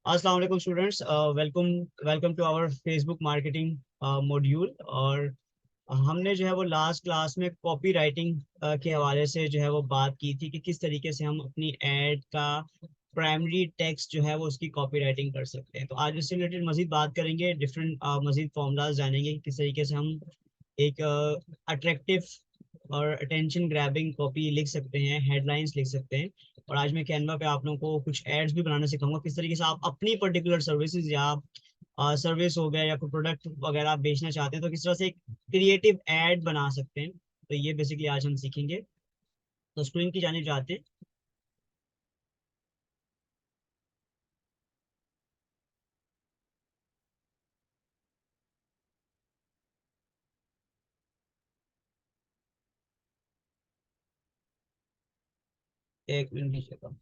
अस्सलाम वालेकुम students, welcome welcome to our Facebook marketing module. और हमने जो है वो लास्ट क्लास में कॉपी राइटिंग के हवाले से जो है वो बात की थी कि किस तरीके से हम अपनी एड का प्राइमरी टेक्स्ट जो है वो उसकी कॉपी राइटिंग कर सकते हैं। तो आज इससे रिलेटेड मजीद बात करेंगे, डिफरेंट मजीद फॉर्मूलाज जानेंगे कि किस तरीके से हम एक अट्रैक्टिव और अटेंशन ग्रैबिंग कॉपी लिख सकते हैं, हेडलाइंस लिख सकते हैं। और आज मैं कैनवा पे आप लोगों को कुछ एड्स भी बनाना सिखाऊंगा, किस तरीके से आप अपनी पर्टिकुलर सर्विसेज या सर्विस हो गया या कोई प्रोडक्ट वगैरह आप बेचना चाहते हैं तो किस तरह से एक क्रिएटिव एड बना सकते हैं। तो ये बेसिकली आज हम सीखेंगे। तो स्क्रीन की जानिब जाते हैं। एक मिनट नीचे का।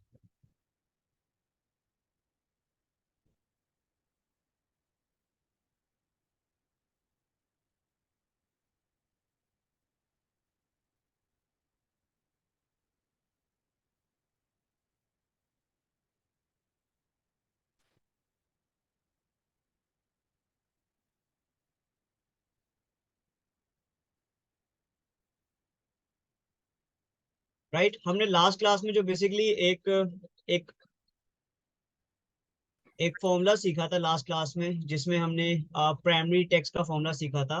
राइट, हमने लास्ट क्लास में जो बेसिकली एक एक एक फॉर्मूला सीखा था लास्ट क्लास में, जिसमें हमने प्राइमरी टेक्स्ट का फॉर्मूला सीखा था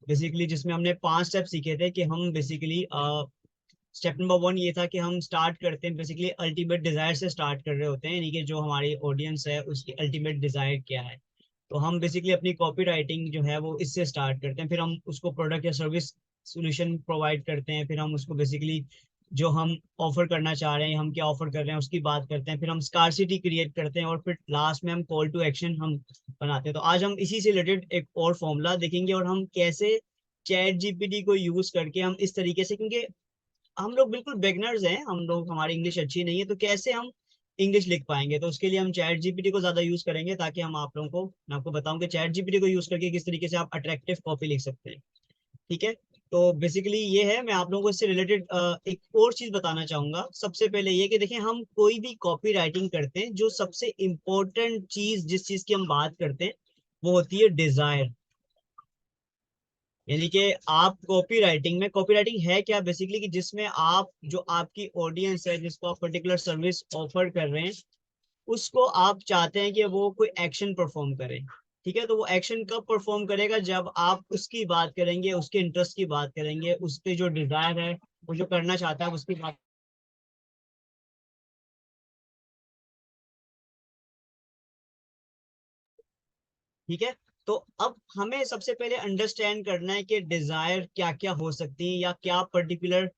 बेसिकली, जिसमें हमने 5 स्टेप सीखे थे कि हम बेसिकली स्टेप नंबर 1 ये था कि हम स्टार्ट करते हैं बेसिकली अल्टीमेट डिजायर से स्टार्ट कर रहे होते हैं, यानी कि जो हमारी ऑडियंस है उसकी अल्टीमेट डिजायर क्या है। तो हम बेसिकली अपनी कॉपी राइटिंग जो है वो इससे स्टार्ट करते हैं, फिर हम उसको प्रोडक्ट या सर्विस सोल्यूशन प्रोवाइड करते हैं, फिर हम उसको बेसिकली जो हम ऑफर करना चाह रहे हैं, हम क्या ऑफर कर रहे हैं उसकी बात करते हैं, फिर हम स्कार्सिटी क्रिएट करते हैं और फिर लास्ट में हम कॉल टू एक्शन हम बनाते हैं। तो आज हम इसी से रिलेटेड एक और फॉर्मूला देखेंगे और हम कैसे चैट जीपीटी को यूज करके हम इस तरीके से, क्योंकि हम लोग बिल्कुल बिगनर्स हैं, हम लोग हमारी इंग्लिश अच्छी नहीं है, तो कैसे हम इंग्लिश लिख पाएंगे। तो उसके लिए हम चैट जीपीटी को ज्यादा यूज करेंगे, ताकि हम आप लोगों को, मैं आपको बताऊं कि चैट जीपीटी को यूज करके किस तरीके से आप अट्रैक्टिव कॉपी लिख सकते हैं। ठीक है। तो बेसिकली ये है, मैं आप लोगों को इससे रिलेटेड एक और चीज बताना चाहूंगा। सबसे पहले ये कि देखें, हम कोई भी कॉपी राइटिंग करते हैं, जो सबसे इम्पोर्टेंट चीज जिस चीज की हम बात करते हैं वो होती है डिजायर। यानी कि आप कॉपी राइटिंग है क्या बेसिकली, कि जिसमें आप जो आपकी ऑडियंस है जिसको आप पर्टिकुलर सर्विस ऑफर कर रहे हैं, उसको आप चाहते हैं कि वो कोई एक्शन परफॉर्म करे। ठीक है। तो वो एक्शन कब परफॉर्म करेगा, जब आप उसकी बात करेंगे, उसके इंटरेस्ट की बात करेंगे, उसके जो डिजायर है, वो जो करना चाहता है उसकी बात। ठीक है। तो अब हमें सबसे पहले अंडरस्टैंड करना है कि डिजायर क्या क्या हो सकती है, या क्या पर्टिकुलर,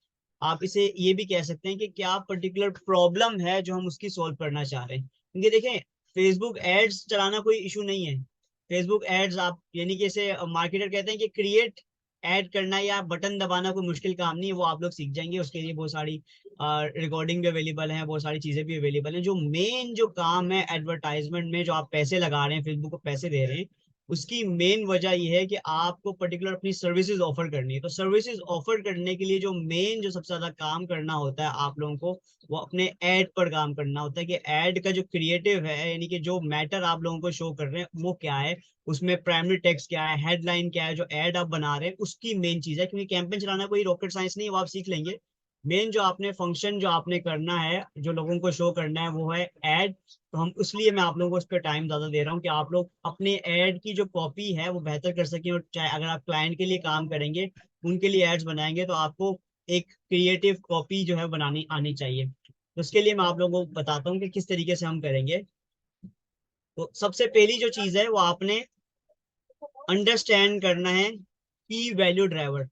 आप इसे ये भी कह सकते हैं कि क्या पर्टिकुलर प्रॉब्लम है जो हम उसकी सॉल्व करना चाह रहे हैं। क्योंकि देखें, फेसबुक एड्स चलाना कोई इशू नहीं है। फेसबुक एड्स आप, यानी कि इसे मार्केटर कहते हैं कि क्रिएट ऐड करना या बटन दबाना कोई मुश्किल काम नहीं है, वो आप लोग सीख जाएंगे। उसके लिए बहुत सारी रिकॉर्डिंग भी अवेलेबल है, बहुत सारी चीजें भी अवेलेबल हैं। जो मेन जो काम है एडवर्टाइजमेंट में, जो आप पैसे लगा रहे हैं, फेसबुक को पैसे दे रहे हैं, उसकी मेन वजह यह है कि आपको पर्टिकुलर अपनी सर्विसेज ऑफर करनी है। तो सर्विसेज ऑफर करने के लिए जो मेन, जो सबसे ज्यादा काम करना होता है आप लोगों को, वो अपने ऐड पर काम करना होता है कि ऐड का जो क्रिएटिव है, यानी कि जो मैटर आप लोगों को शो कर रहे हैं वो क्या है, उसमें प्राइमरी टेक्स्ट क्या है, हेडलाइन क्या है, जो ऐड आप बना रहे हैं उसकी मेन चीज है। क्योंकि कैंपेन चलाना कोई रॉकेट साइंस नहीं है, वो आप सीख लेंगे। मेन जो आपने फंक्शन जो आपने करना है, जो लोगों को शो करना है, वो है ऐड। तो हम इसलिए मैं आप लोगों को उस पर टाइम ज्यादा दे रहा हूँ कि आप लोग अपने ऐड की जो कॉपी है वो बेहतर कर सकें। और चाहे अगर आप क्लाइंट के लिए काम करेंगे, उनके लिए एड्स बनाएंगे, तो आपको एक क्रिएटिव कॉपी जो है बनानी आनी चाहिए। तो उसके लिए मैं आप लोगों को बताता हूँ कि किस तरीके से हम करेंगे। तो सबसे पहली जो चीज है वो आपने अंडरस्टैंड करना है की वैल्यू ड्राइवर।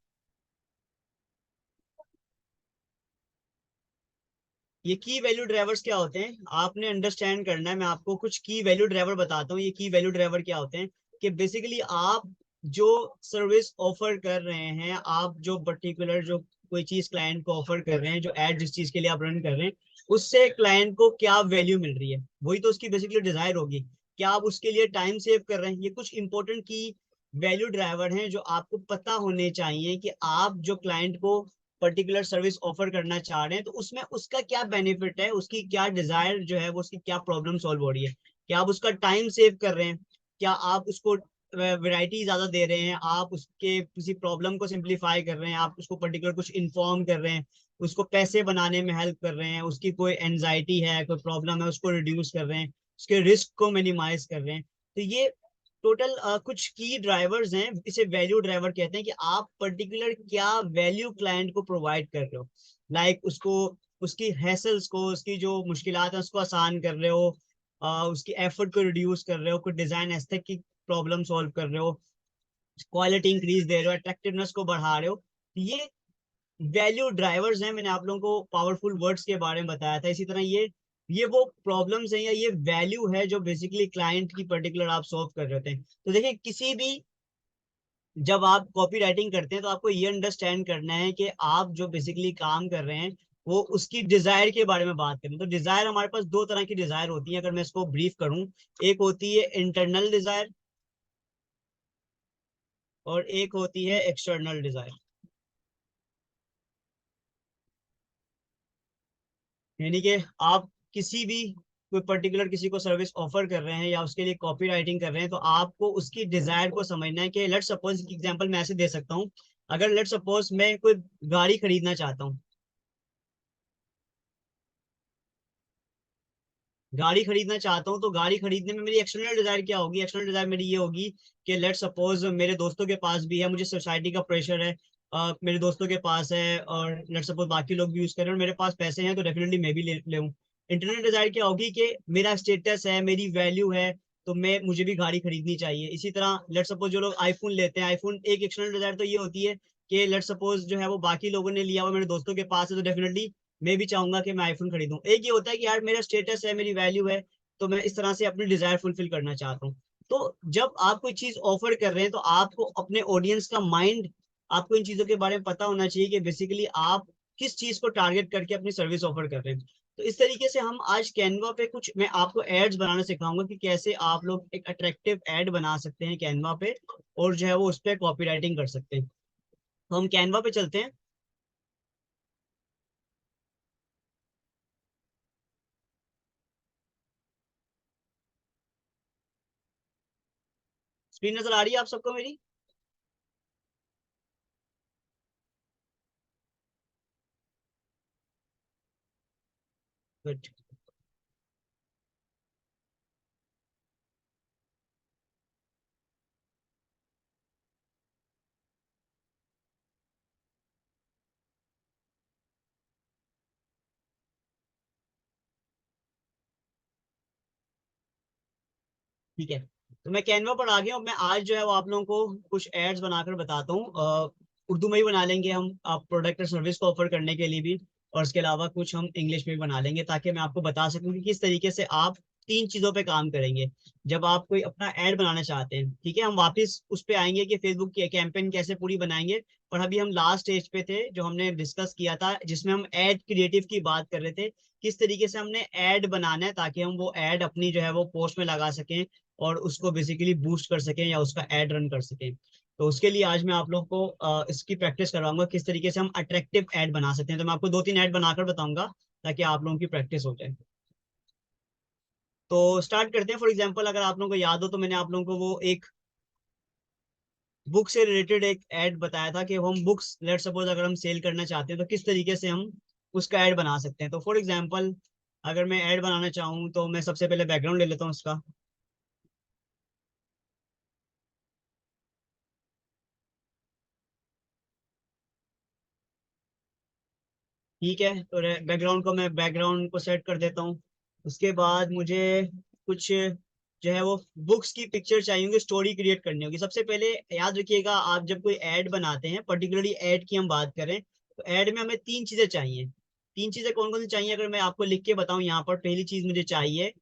ये की वैल्यू ड्राइवर्स क्या होते हैं आपने अंडरस्टैंड करना है। मैं आपको कुछ की वैल्यू ड्राइवर बताता हूँ। ये की वैल्यू ड्राइवर क्या होते हैं, कि बेसिकली आप जो सर्विस ऑफर कर रहे हैं, आप जो पर्टिकुलर जो कोई चीज क्लाइंट को ऑफर कर रहे हैं, जो एड जिस चीज के लिए आप रन कर रहे हैं, उससे क्लाइंट को क्या वैल्यू मिल रही है, वही तो उसकी बेसिकली डिजायर होगी। क्या आप उसके लिए टाइम सेव कर रहे हैं। ये कुछ इंपॉर्टेंट की वैल्यू ड्राइवर हैं जो आपको पता होने चाहिए, कि आप जो क्लाइंट को पर्टिकुलर सर्विस ऑफर करना चाह रहे हैं तो उसमें उसका क्या बेनिफिट है, उसकी क्या डिजायर जो है वो, उसकी क्या प्रॉब्लम सॉल्व हो रही है, क्या आप उसका टाइम सेव कर रहे हैं, क्या आप उसको वैरायटी ज्यादा दे रहे हैं, आप उसके किसी प्रॉब्लम को सिंप्लीफाई कर रहे हैं, आप उसको पर्टिकुलर कुछ इन्फॉर्म कर रहे हैं, उसको पैसे बनाने में हेल्प कर रहे हैं, उसकी कोई एनजाइटी है, कोई प्रॉब्लम है, उसको रिड्यूस कर रहे हैं, उसके रिस्क को मिनिमाइज कर रहे हैं। तो ये टोटल कुछ की ड्राइवर्स हैं, इसे वैल्यू ड्राइवर कहते हैं, कि आप पर्टिकुलर क्या वैल्यू क्लाइंट को प्रोवाइड कर रहे हो। लाइक उसको, उसकी हैसल्स को, उसकी जो मुश्किलात है उसको आसान कर रहे हो, उसकी एफर्ट को रिड्यूस कर रहे हो, कोई डिजाइन एस्थेटिक प्रॉब्लम सॉल्व कर रहे हो, क्वालिटी इंक्रीज दे रहे हो, अट्रैक्टिवनेस को बढ़ा रहे हो। ये वैल्यू ड्राइवर्स हैं। मैंने आप लोगों को पावरफुल वर्ड्स के बारे में बताया था। इसी तरह ये वो प्रॉब्लम्स हैं या ये वैल्यू है जो बेसिकली क्लाइंट की पर्टिकुलर आप सॉल्व कर रहे होते हैं। तो देखिए, किसी भी, जब आप कॉपी राइटिंग करते हैं तो आपको ये अंडरस्टैंड करना है कि आप जो बेसिकली काम कर रहे हैं वो उसकी डिजायर के बारे में बात करें। तो डिजायर, हमारे पास दो तरह की डिजायर होती है, अगर मैं इसको ब्रीफ करूं। एक होती है इंटरनल डिजायर और एक होती है एक्सटर्नल डिजायर। यानी कि आप किसी भी, कोई पर्टिकुलर किसी को सर्विस ऑफर कर रहे हैं या उसके लिए कॉपी राइटिंग कर रहे हैं, तो आपको उसकी डिजायर को समझना है। कि लेट सपोज एग्जांपल मैं ऐसे दे सकता हूँ, अगर लेट सपोज मैं कोई गाड़ी खरीदना चाहता हूँ, गाड़ी खरीदना चाहता हूँ, तो गाड़ी खरीदने में मेरी एक्सटर्नल डिजायर क्या होगी? एक्सटर्नल डिजायर मेरी ये होगी कि लेट सपोज मेरे दोस्तों के पास भी है, मुझे सोसाइटी का प्रेशर है, मेरे दोस्तों के पास है, और लेट सपोज बाकी लोग भी यूज कर रहे हैं, और मेरे पास पैसे हैं, तो डेफिनेटली मैं भी ले लूँ। इंटरनल डिजायर क्या होगी? कि मेरा स्टेटस है, मेरी वैल्यू है, तो मैं, मुझे भी गाड़ी खरीदनी चाहिए। इसी तरह लेट सपोज जो लोग आईफोन लेते हैं, आईफोन, एक एक्सटर्नल डिजायर तो ये होती है कि लेट सपोज जो है वो बाकी लोगों ने लिया हुआ, मेरे दोस्तों के पास है, तो डेफिनेटली मैं भी चाहूंगा कि मैं आईफोन खरीदूं। एक ये होता है कि यार मेरा स्टेटस है, मेरी वैल्यू है, तो मैं इस तरह से अपनी डिजायर फुलफिल करना चाहता हूँ। तो जब आप कोई चीज ऑफर कर रहे हैं, तो आपको अपने ऑडियंस का माइंड, आपको इन चीजों के बारे में पता होना चाहिए कि बेसिकली आप किस चीज को टारगेट करके अपनी सर्विस ऑफर कर रहे हैं। तो इस तरीके से हम आज कैनवा पे कुछ, मैं आपको एड्स बनाना सिखाऊंगा कि कैसे आप लोग एक अट्रैक्टिव एड बना सकते हैं कैनवा पे, और जो है वो उस पर कॉपी राइटिंग कर सकते हैं। तो हम कैनवा पे चलते हैं। स्क्रीन नजर आ रही है आप सबको मेरी? गुड। ठीक है, तो मैं कैनवा पर आ गया हूँ। मैं आज जो है वो आप लोगों को कुछ एड्स बनाकर बताता हूँ। उर्दू में ही बना लेंगे हम, आप प्रोडक्ट और सर्विस को ऑफर करने के लिए भी, और इसके अलावा कुछ हम इंग्लिश में भी बना लेंगे, ताकि मैं आपको बता सकूं कि किस तरीके से आप तीन चीजों पे काम करेंगे जब आप कोई अपना ऐड बनाना चाहते हैं। ठीक है, हम वापस उस पे आएंगे कि फेसबुक की कैंपेन कैसे पूरी बनाएंगे। पर अभी हम लास्ट स्टेज पे थे जो हमने डिस्कस किया था, जिसमें हम ऐड क्रिएटिव की बात कर रहे थे, किस तरीके से हमने ऐड बनाना है ताकि हम वो ऐड अपनी जो है वो पोस्ट में लगा सकें, और उसको बेसिकली बूस्ट कर सकें या उसका एड रन कर सकें। तो उसके लिए आज मैं आप लोग को इसकी प्रैक्टिस करवाऊंगा, किस तरीके से हम अट्रैक्टिव ऐड बना सकते हैं। तो मैं आपको दो तीन ऐड बनाकर बताऊंगा ताकि आप लोगों की प्रैक्टिस हो जाए। तो स्टार्ट करते हैं। फॉर एग्जांपल, अगर आप लोगों को याद हो, तो मैंने आप लोगों को वो एक बुक से रिलेटेड एक ऐड बताया था कि हम बुक्स, लेट सपोज अगर हम सेल करना चाहते हैं तो किस तरीके से हम उसका ऐड बना सकते हैं। तो फॉर एग्जांपल, अगर मैं ऐड बनाना चाहूँ तो मैं सबसे पहले बैकग्राउंड ले लेता हूँ उसका। ठीक है, तो बैकग्राउंड को, मैं बैकग्राउंड को सेट कर देता हूँ। उसके बाद मुझे कुछ जो है वो बुक्स की पिक्चर चाहिए होगी, स्टोरी क्रिएट करनी होगी। सबसे पहले याद रखिएगा, आप जब कोई ऐड बनाते हैं, पर्टिकुलरली ऐड की हम बात करें, तो ऐड में हमें तीन चीजें चाहिए। तीन चीजें कौन कौन सी चाहिए? अगर मैं आपको लिख के बताऊं यहाँ पर, पहली चीज मुझे चाहिए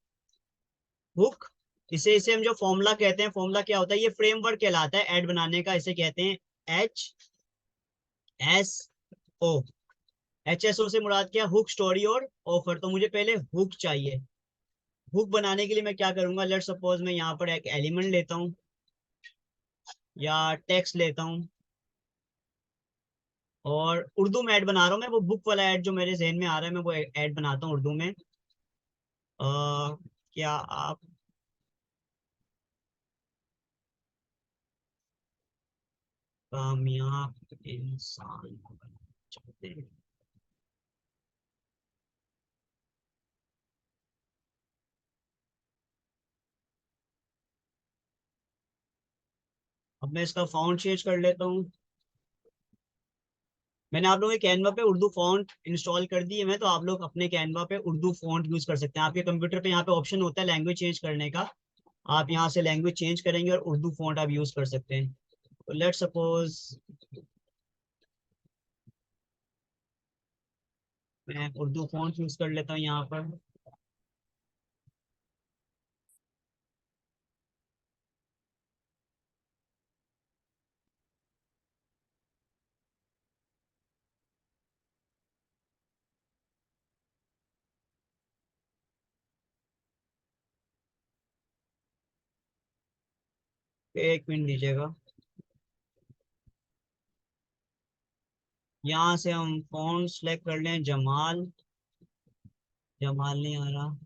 हुक। इसे हम जो फॉर्मूला कहते हैं, फॉर्मूला क्या होता है? ये फ्रेमवर्क कहलाता है ऐड बनाने का। इसे कहते हैं HSO। HSO से मुराद क्या? हुक, स्टोरी और ऑफर। तो मुझे पहले हुक चाहिए। हुक बनाने के लिए मैं क्या करूंगा? लेट सपोज मैं यहाँ पर एक एलिमेंट लेता हूँ या टेक्स्ट लेता हूँ, और उर्दू में ऐड बना रहा हूँ मैं। वो बुक वाला ऐड जो मेरे जहन में आ रहा है, मैं वो ऐड बनाता हूँ उर्दू में। क्या आप कामयाब इंसान बनना चाहते हैं। अब मैं इसका फॉन्ट चेंज कर लेता हूँ। मैंने आप लोगों के कैनवा पे उर्दू फॉन्ट इंस्टॉल कर दी है मैं, तो आप लोग अपने कैनवा पे उर्दू फॉन्ट यूज कर सकते हैं। आपके कंप्यूटर पे यहाँ पे ऑप्शन होता है लैंग्वेज चेंज करने का। आप यहाँ से लैंग्वेज चेंज करेंगे और उर्दू फॉन्ट आप यूज कर सकते हैं। तो लेट सपोज मैं उर्दू फॉन्ट यूज कर लेता हूँ यहाँ पर। एक मिनट दीजिएगा। यहाँ से हम फॉन्ट सेलेक्ट कर लें जमाल। जमाल नहीं आ रहा।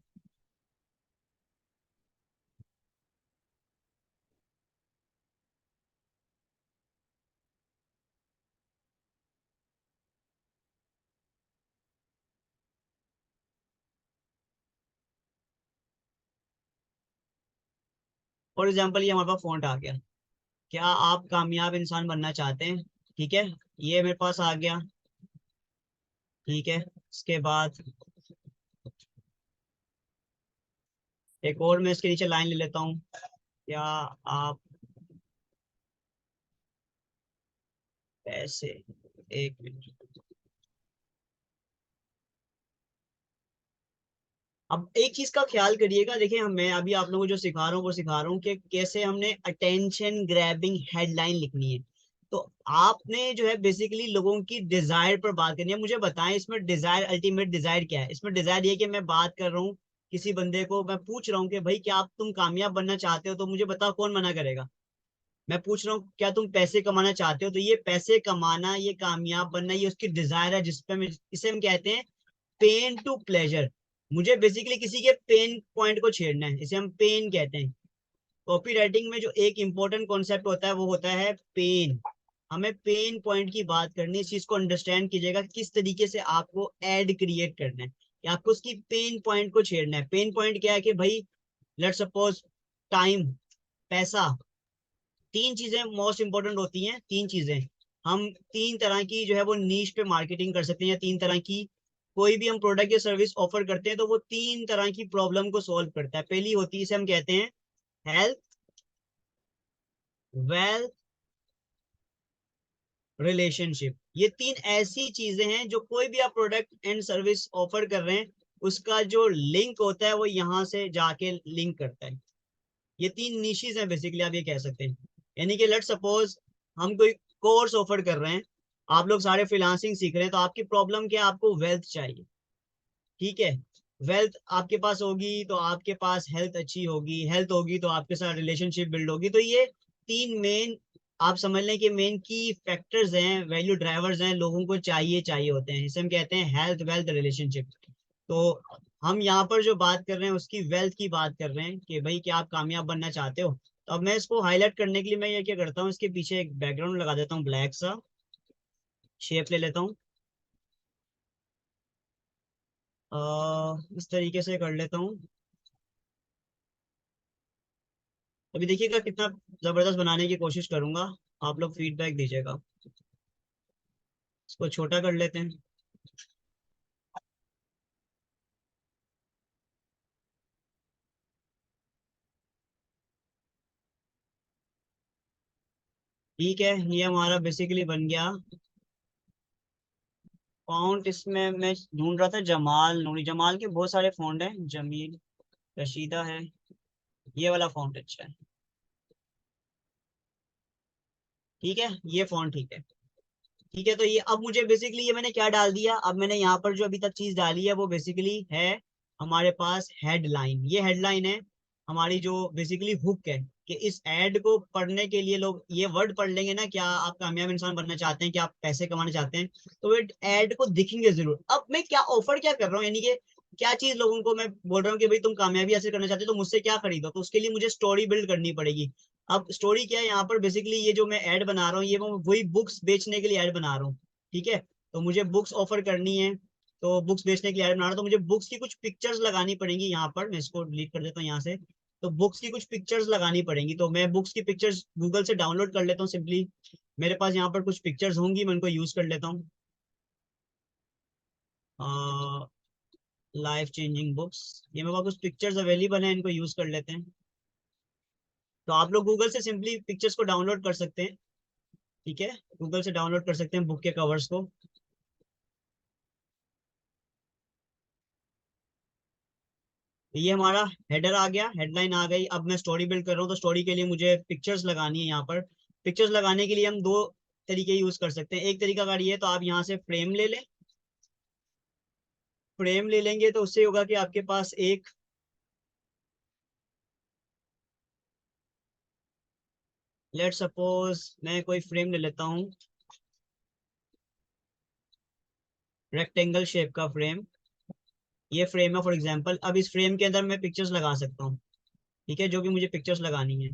फॉर एग्जाम्पल ये हमारे पास फॉन्ट आ गया। क्या आप कामयाब इंसान बनना चाहते हैं? ठीक है, ये मेरे पास आ गया। ठीक है, इसके बाद एक और मैं इसके नीचे लाइन ले लेता हूँ। क्या आप पैसे, एक मिनट। अब एक चीज का ख्याल करिएगा, देखिए हम मैं अभी आप लोगों को जो सिखा रहा हूँ वो सिखा रहा हूँ कि कैसे हमने अटेंशन ग्रैबिंग हेडलाइन लिखनी है। तो आपने जो है बेसिकली लोगों की डिजायर पर बात करनी है। मुझे बताएं इसमें डिजायर, अल्टीमेट डिजायर क्या है? इसमें डिजायर ये कि मैं बात कर रहा हूँ किसी बंदे को, मैं पूछ रहा हूँ कि भाई क्या आप तुम कामयाब बनना चाहते हो? तो मुझे बताओ कौन मना करेगा? मैं पूछ रहा हूँ क्या तुम पैसे कमाना चाहते हो? तो ये पैसे कमाना, ये कामयाब बनना, ये उसकी डिजायर है जिसपे मैं, इसे हम कहते हैं पेन टू प्लेजर। मुझे बेसिकली किसी के पेन पॉइंट को छेड़ना है, इसे हम पेन कहते हैं। कॉपी राइटिंग में जो एक इंपॉर्टेंट कॉन्सेप्ट होता है वो होता है पेन। हमें पेन पॉइंट की बात करनी है। इस चीज को अंडरस्टैंड कीजिएगा किस तरीके से आपको एड क्रिएट करना है, कि आपको उसकी पेन पॉइंट को छेड़ना है। पेन पॉइंट क्या है कि भाई लेट्स सपोज टाइम, पैसा, तीन चीजें मोस्ट इंपॉर्टेंट होती हैं। तीन चीजें हम तीन तरह की जो है वो नीश पे मार्केटिंग कर सकते हैं, या तीन तरह की कोई भी हम प्रोडक्ट या सर्विस ऑफर करते हैं तो वो तीन तरह की प्रॉब्लम को सॉल्व करता है। पहली होती है, इसे हम कहते हैं हेल्थ, वेल्थ, रिलेशनशिप। ये तीन ऐसी चीजें हैं जो कोई भी आप प्रोडक्ट एंड सर्विस ऑफर कर रहे हैं उसका जो लिंक होता है वो यहाँ से जाके लिंक करता है। ये तीन निशीज हैं बेसिकली, आप ये कह सकते हैं। यानी कि लेट सपोज हम कोई कोर्स ऑफर कर रहे हैं, आप लोग सारे फ्रीलांसिंग सीख रहे हैं, तो आपकी प्रॉब्लम क्या है? आपको वेल्थ चाहिए। ठीक है, वेल्थ आपके पास होगी तो आपके पास हेल्थ अच्छी होगी, हेल्थ होगी तो आपके साथ रिलेशनशिप बिल्ड होगी। तो ये तीन मेन, आप समझ लें कि मेन की फैक्टर्स हैं, वैल्यू ड्राइवर्स हैं, लोगों को चाहिए चाहिए होते हैं। इसे हम कहते हैं हेल्थ, वेल्थ, रिलेशनशिप। तो हम यहाँ पर जो बात कर रहे हैं उसकी वेल्थ की बात कर रहे हैं कि भाई क्या आप कामयाब बनना चाहते हो। तो अब मैं इसको हाईलाइट करने के लिए मैं ये क्या करता हूँ, इसके पीछे एक बैकग्राउंड लगा देता हूँ, ब्लैक सा शेप ले लेता हूँ। इस तरीके से कर लेता हूँ। अभी देखिएगा कितना जबरदस्त बनाने की कोशिश करूंगा, आप लोग फीडबैक दीजिएगा। इसको छोटा कर लेते हैं। ठीक है, ये हमारा बेसिकली बन गया फॉन्ट। इसमें मैं ढूंढ रहा था जमाल नूरी, जमाल के बहुत सारे फॉन्ट हैं, जमील, रशीदा है, ये वाला फॉन्ट अच्छा है। ठीक है, ये फॉन्ट ठीक है। ठीक है, तो ये अब मुझे बेसिकली ये मैंने क्या डाल दिया, अब मैंने यहाँ पर जो अभी तक चीज डाली है वो बेसिकली है हमारे पास हेडलाइन। ये हेडलाइन है हमारी जो बेसिकली हुक है, कि इस एड को पढ़ने के लिए लोग ये वर्ड पढ़ लेंगे ना, क्या आप कामयाब इंसान बनना चाहते हैं, क्या आप पैसे कमाना चाहते हैं, तो वे एड को दिखेंगे जरूर। अब मैं क्या ऑफर क्या कर रहा हूँ, यानी कि क्या चीज लोगों को मैं बोल रहा हूँ कि भाई तुम कामयाबी हासिल करना चाहते हो तो मुझसे क्या खरीदो, तो उसके लिए मुझे स्टोरी बिल्ड करनी पड़ेगी। अब स्टोरी क्या है यहाँ पर, बेसिकली ये जो मैं ऐड बना रहा हूँ ये मैं वही बुक्स बेचने के लिए ऐड बना रहा हूँ। ठीक है, तो मुझे बुक्स ऑफर करनी है, तो बुक्स बेचने के लिए ऐड बना रहा हूँ, तो मुझे बुक्स की कुछ पिक्चर्स लगानी पड़ेंगी यहाँ पर। मैं इसको डिलीट कर देता हूँ यहाँ से। तो बुक्स की कुछ पिक्चर्स लगानी पड़ेंगी, तो मैं बुक्स की पिक्चर्स गूगल से डाउनलोड कर लेता हूँ सिंपली। मेरे पास यहाँ पर कुछ पिक्चर्स होंगी, मैं उनको यूज कर लेता हूँ। लाइफ चेंजिंग बुक्स, ये मेरे पास कुछ पिक्चर्स अवेलेबल हैं, इनको यूज कर लेते हैं। तो आप लोग गूगल से सिंपली पिक्चर्स को डाउनलोड कर सकते हैं। ठीक है, गूगल से डाउनलोड कर सकते हैं बुक के कवर्स को। तो ये हमारा हेडर आ गया, हेडलाइन आ गई। अब मैं स्टोरी बिल्ड कर रहा हूँ, तो स्टोरी के लिए मुझे पिक्चर्स लगानी है यहाँ पर। पिक्चर्स लगाने के लिए हम दो तरीके यूज कर सकते हैं। एक तरीका कार ये है, तो आप यहाँ से फ्रेम ले लें। फ्रेम ले लेंगे तो उससे होगा कि आपके पास एक, लेट सपोज मैं कोई फ्रेम ले लेता हूँ, रेक्टेंगल शेप का फ्रेम। ये फ्रेम है फॉर एग्जांपल। अब इस फ्रेम के अंदर मैं पिक्चर्स लगा सकता हूँ। ठीक है, जो भी मुझे पिक्चर्स लगानी है,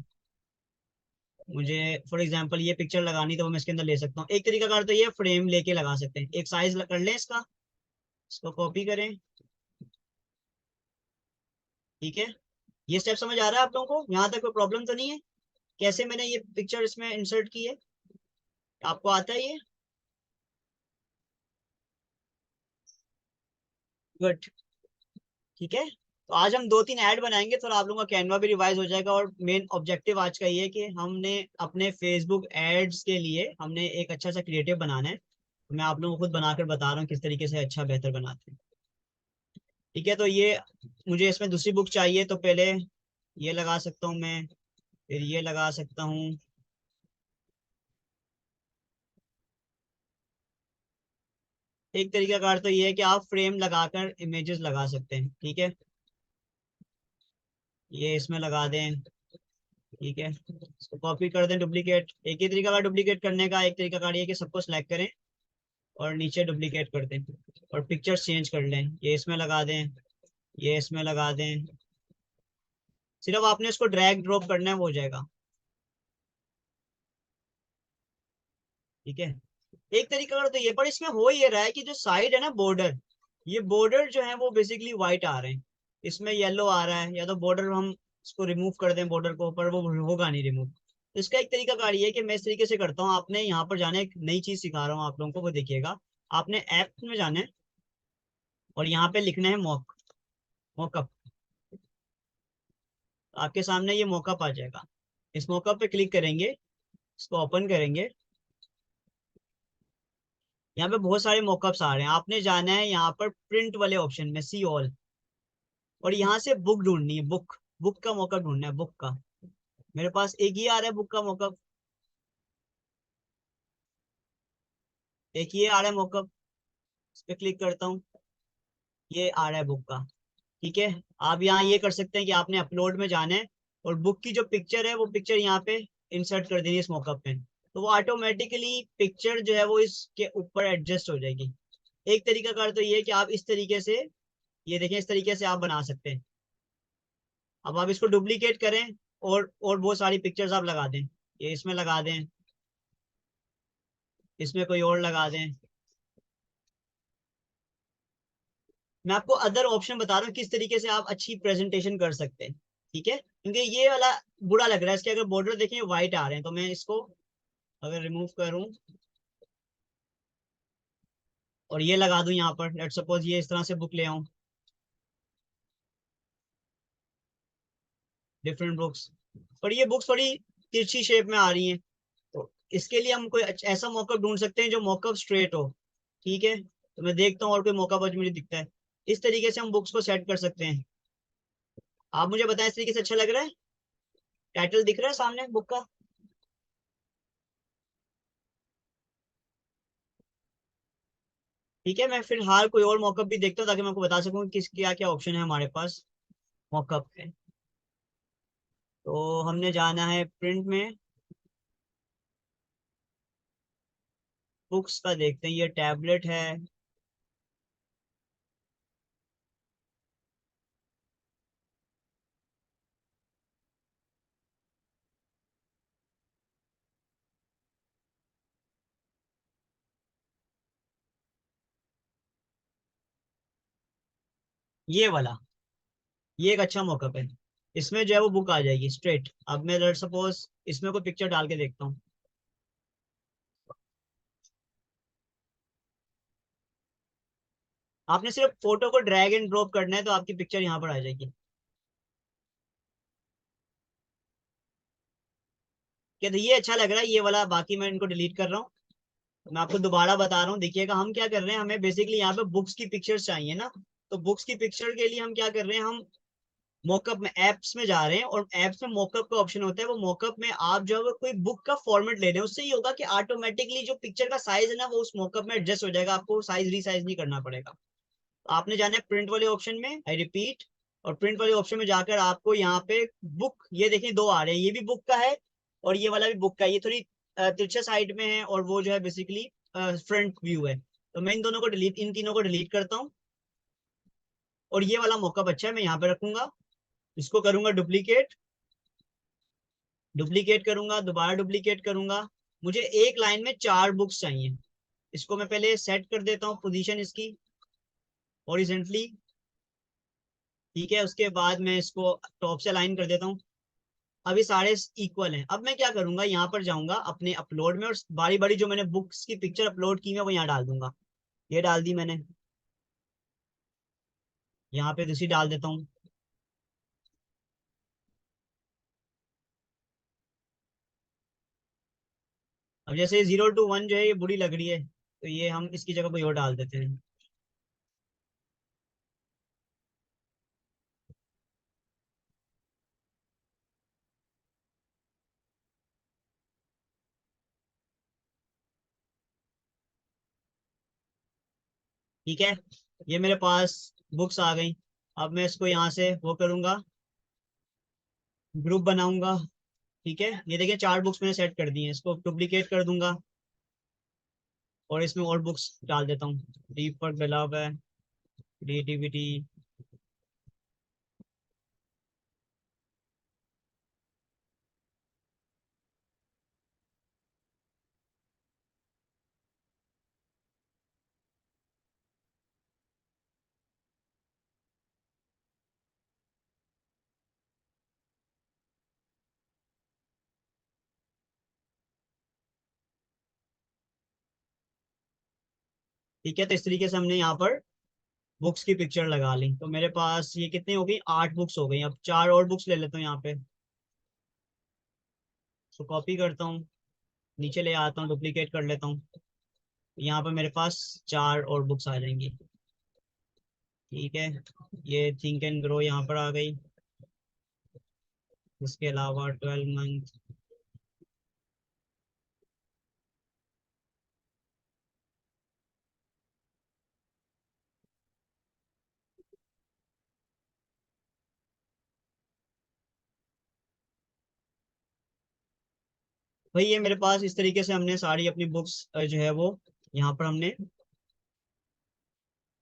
मुझे फॉर एग्जांपल ये पिक्चर लगानी, तो मैं इसके अंदर ले सकता हूँ। एक तरीका कार तो ये फ्रेम लेके लगा सकते हैं। एक साइज कर लें इसका, इसको कॉपी करें। ठीक है, ये स्टेप समझ आ रहा है आप लोगों को? यहाँ तक कोई प्रॉब्लम तो नहीं है? कैसे मैंने ये पिक्चर इसमें इंसर्ट की है, आपको आता है ये? गुड। ठीक है, तो आज हम दो तीन ऐड बनाएंगे, थोड़ा आप लोगों का कैनवा भी रिवाइज हो जाएगा। और मेन ऑब्जेक्टिव आज का ये है कि हमने अपने फेसबुक एड्स के लिए हमने एक अच्छा सा क्रिएटिव बनाना है। तो मैं आप लोगों को खुद बनाकर बता रहा हूँ किस तरीके से अच्छा बेहतर बनाते हैं। ठीक है, तो ये मुझे इसमें दूसरी बुक चाहिए, तो पहले ये लगा सकता हूँ मैं, फिर ये लगा सकता हूँ। एक तरीका कार तो ये है कि आप फ्रेम लगाकर इमेजेस लगा सकते हैं। ठीक है, ये इसमें लगा दें। ठीक है, इसको कॉपी कर दें, डुप्लीकेट। एक ही तरीका का डुप्लीकेट करने का, एक तरीका कार ये है कि सबको सिलेक्ट करें और नीचे डुप्लीकेट कर दें और पिक्चर्स चेंज कर लें। ये इसमें लगा दें, ये इसमें लगा दें। सिर्फ आपने इसको ड्रैग ड्रॉप करना है, वो हो जाएगा। ठीक है, एक तरीका का तो ये, पर इसमें हो ये रहा है कि जो साइड है ना बॉर्डर, ये बॉर्डर जो है वो बेसिकली व्हाइट आ रहे हैं, इसमें येलो आ रहा है। या तो बॉर्डर हम इसको रिमूव कर दें बॉर्डर को, पर वो होगा नहीं रिमूव। तो इसका एक तरीका कार ये है कि मैं इस तरीके से करता हूँ। आपने यहाँ पर जाना है, एक नई चीज सिखा रहा हूँ आप लोगों को, वो देखिएगा। आपने ऐप में जाना है और यहाँ पे लिखना है मॉकअप। आपके सामने ये मॉकअप आ जाएगा। इस मॉकअप पे क्लिक करेंगे, इसको ओपन करेंगे। यहाँ पे बहुत सारे मॉकअप्स आ रहे हैं। आपने जाना है यहाँ पर प्रिंट वाले ऑप्शन में, सी ऑल, और यहाँ से बुक ढूंढनी है। बुक, बुक का मॉकअप ढूंढना है, बुक का। मेरे पास एक ही आ रहा है बुक का मॉकअप, एक ही आ रहा है मॉकअप। इस पे क्लिक करता हूँ, ये आ रहा है बुक का। ठीक है, आप यहाँ ये कर सकते हैं कि आपने अपलोड में जाना है और बुक की जो पिक्चर है वो पिक्चर यहाँ पे इंसर्ट कर देनी है इस मॉकअप में। तो वो ऑटोमेटिकली पिक्चर जो है वो इसके ऊपर एडजस्ट हो जाएगी। एक तरीका कार तो ये है कि आप इस तरीके से, ये देखें, इस तरीके से आप बना सकते हैं। अब आप इसको डुप्लीकेट करें और बहुत सारी पिक्चर्स आप लगा दें। ये इसमें लगा दें, इसमें कोई और लगा दें। मैं आपको अदर ऑप्शन बता रहा हूँ किस तरीके से आप अच्छी प्रेजेंटेशन कर सकते हैं। ठीक है, क्योंकि ये वाला बुरा लग रहा है, इसके अगर बॉर्डर देखें व्हाइट आ रहे हैं, तो मैं इसको अगर रिमूव करूं और ये लगा दूं यहाँ पर, लेट सपोज ये इस तरह से बुक ले आऊं, डिफरेंट बुक्स, पर ये बुक्स थोड़ी तिरछी शेप में आ रही हैं। तो इसके लिए हम कोई ऐसा मॉकअप ढूंढ सकते हैं जो मॉकअप स्ट्रेट हो। ठीक है, तो मैं देखता हूँ और कोई मॉकअप आज मुझे दिखता है। इस तरीके से हम बुक्स को सेट कर सकते हैं। आप मुझे बताएं, इस तरीके से अच्छा लग रहा है? टाइटल दिख रहा है सामने बुक का? ठीक है, मैं फिलहाल कोई और मॉकअप भी देखता हूँ ताकि मैं आपको बता सकूँ कि किस क्या क्या ऑप्शन है हमारे पास मॉकअप पे। तो हमने जाना है प्रिंट में, बुक्स का देखते हैं, ये टैबलेट है। ये वाला, ये एक अच्छा मॉकअप है। इसमें जो है वो बुक आ जाएगी स्ट्रेट। अब मैं लेट सपोज इसमें कोई पिक्चर डाल के देखता हूँ। आपने सिर्फ फोटो को ड्रैग एंड ड्रॉप करना है तो आपकी पिक्चर यहाँ पर आ जाएगी। क्या, तो ये अच्छा लग रहा है ये वाला, बाकी मैं इनको डिलीट कर रहा हूँ। मैं आपको दोबारा बता रहा हूँ, देखिएगा हम क्या कर रहे हैं, हमें बेसिकली यहाँ पे बुक्स की पिक्चर्स चाहिए ना। तो बुक्स की पिक्चर के लिए हम क्या कर रहे हैं, हम मॉकअप में एप्स में जा रहे हैं, और एप्स में मॉकअप का ऑप्शन होता है। वो मॉकअप में आप जो है वो कोई बुक का फॉर्मेट ले रहे हैं, उससे ये होगा कि ऑटोमेटिकली जो पिक्चर का साइज है ना वो उस मॉकअप में एडजस्ट हो जाएगा, आपको साइज रीसाइज नहीं करना पड़ेगा। तो आपने जाना है प्रिंट वाले ऑप्शन में, आई रिपीट, और प्रिंट वाले ऑप्शन में जाकर आपको यहाँ पे बुक, ये देखिए दो आ रहे हैं, ये भी बुक का है और ये वाला भी बुक का है। ये थोड़ी तिरछे साइड में है और वो जो है बेसिकली फ्रंट व्यू है। तो मैं इन दोनों को डिलीट, इन तीनों को डिलीट करता हूँ। और ये वाला मॉकअप अच्छा है, मैं यहाँ पे रखूंगा। इसको करूंगा डुप्लीकेट, डुप्लीकेट करूंगा, दोबारा डुप्लीकेट करूंगा। मुझे एक लाइन में 4 बुक्स चाहिए। इसको मैं पहले सेट कर देता हूँ पोजीशन इसकी हॉरिजेंटली। ठीक है, उसके बाद मैं इसको टॉप से अलाइन कर देता हूँ। अभी सारे इक्वल हैं। अब मैं क्या करूंगा, यहाँ पर जाऊंगा अपने अपलोड में और बारी बारी जो मैंने बुक्स की पिक्चर अपलोड की है वो यहाँ डाल दूंगा। ये डाल दी मैंने, यहाँ पे दूसरी डाल देता हूँ। अब जैसे 0 to 1 जो है ये बुरी लग रही है, तो ये हम इसकी जगह कोई और डाल देते हैं। ठीक है, ये मेरे पास बुक्स आ गई। अब मैं इसको यहाँ से वो करूंगा, ग्रुप बनाऊंगा। ठीक है, ये देखिए 4 बुक्स मैंने सेट कर दी हैं, इसको डुप्लीकेट कर दूंगा और इसमें और बुक्स डाल देता हूँ। दीपक बेलाव है, क्रिएटिविटी। ठीक है, तो इस तरीके से हमने यहाँ पर बुक्स की पिक्चर लगा ली। तो मेरे पास ये कितनी हो गई, 8 बुक्स हो गई। अब 4 और बुक्स ले लेता हूँ यहाँ पे। तो कॉपी करता हूँ, नीचे ले आता हूँ, डुप्लीकेट कर लेता हूँ। यहाँ पर मेरे पास 4 और बुक्स आ जाएंगी। ठीक है, ये थिंक एंड ग्रो यहाँ पर आ गई। इसके अलावा 12 मंथ। भाई ये मेरे पास इस तरीके से हमने सारी अपनी बुक्स जो है वो यहाँ पर हमने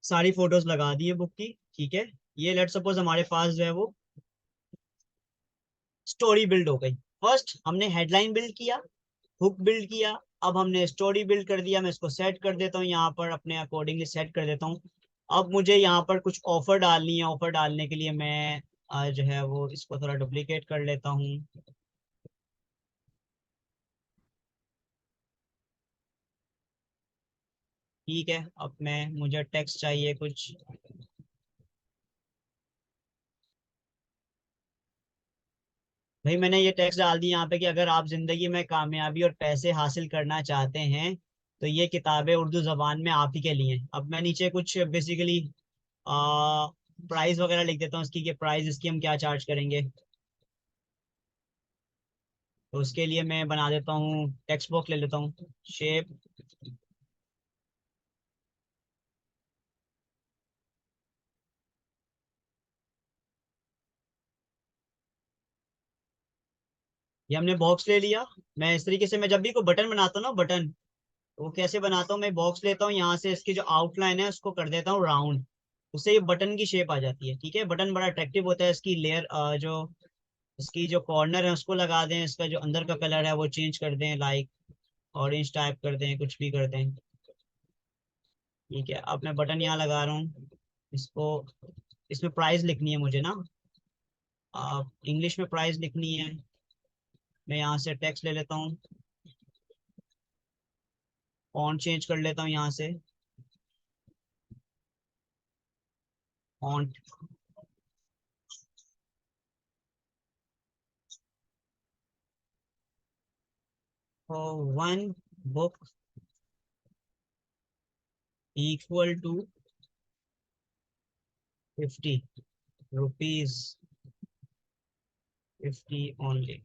सारी फोटोज लगा दी है बुक की। ठीक है, ये लेट सपोज हमारे पास जो है वो स्टोरी बिल्ड हो गई। फर्स्ट हमने हेडलाइन बिल्ड किया, हुक बिल्ड किया, अब हमने स्टोरी बिल्ड कर दिया। मैं इसको सेट कर देता हूँ यहाँ पर, अपने अकॉर्डिंगली सेट कर देता हूँ। अब मुझे यहाँ पर कुछ ऑफर डालनी है। ऑफर डालने के लिए मैं जो है वो इसको थोड़ा डुप्लीकेट कर लेता हूँ। ठीक है, अब मैं, मुझे टेक्स्ट चाहिए कुछ। भाई मैंने ये टेक्स्ट डाल दी यहाँ पे कि अगर आप जिंदगी में कामयाबी और पैसे हासिल करना चाहते हैं तो ये किताबें उर्दू जबान में आप ही के लिए हैं। अब मैं नीचे कुछ बेसिकली प्राइस वगैरह लिख देता हूँ इसकी, कि प्राइस इसकी हम क्या चार्ज करेंगे। तो उसके लिए मैं बना देता हूँ, टेक्स्ट बॉक्स ले लेता हूँ, शेप। ये हमने बॉक्स ले लिया। मैं इस तरीके से, मैं जब भी कोई बटन बनाता हूँ ना, बटन, तो वो कैसे बनाता हूँ, मैं बॉक्स लेता हूँ, यहाँ से इसकी जो आउटलाइन है उसको कर देता हूँ राउंड। उससे ये बटन की शेप आ जाती है। ठीक है, बटन बड़ा अट्रैक्टिव होता है। इसकी लेयर जो इसकी जो कॉर्नर है उसको लगा दें, इसका जो अंदर का कलर है वो चेंज कर दें, लाइक ऑरेंज टाइप कर दें, कुछ भी कर दें। ठीक है, अब मैं बटन यहाँ लगा रहा हूँ, इसको इसमें प्राइस लिखनी है मुझे ना, इंग्लिश में प्राइस लिखनी है। मैं यहाँ से टेक्स्ट ले लेता हूँ, फॉन्ट चेंज कर लेता हूँ यहाँ से, font. One book equal to 50 rupees, 50 only.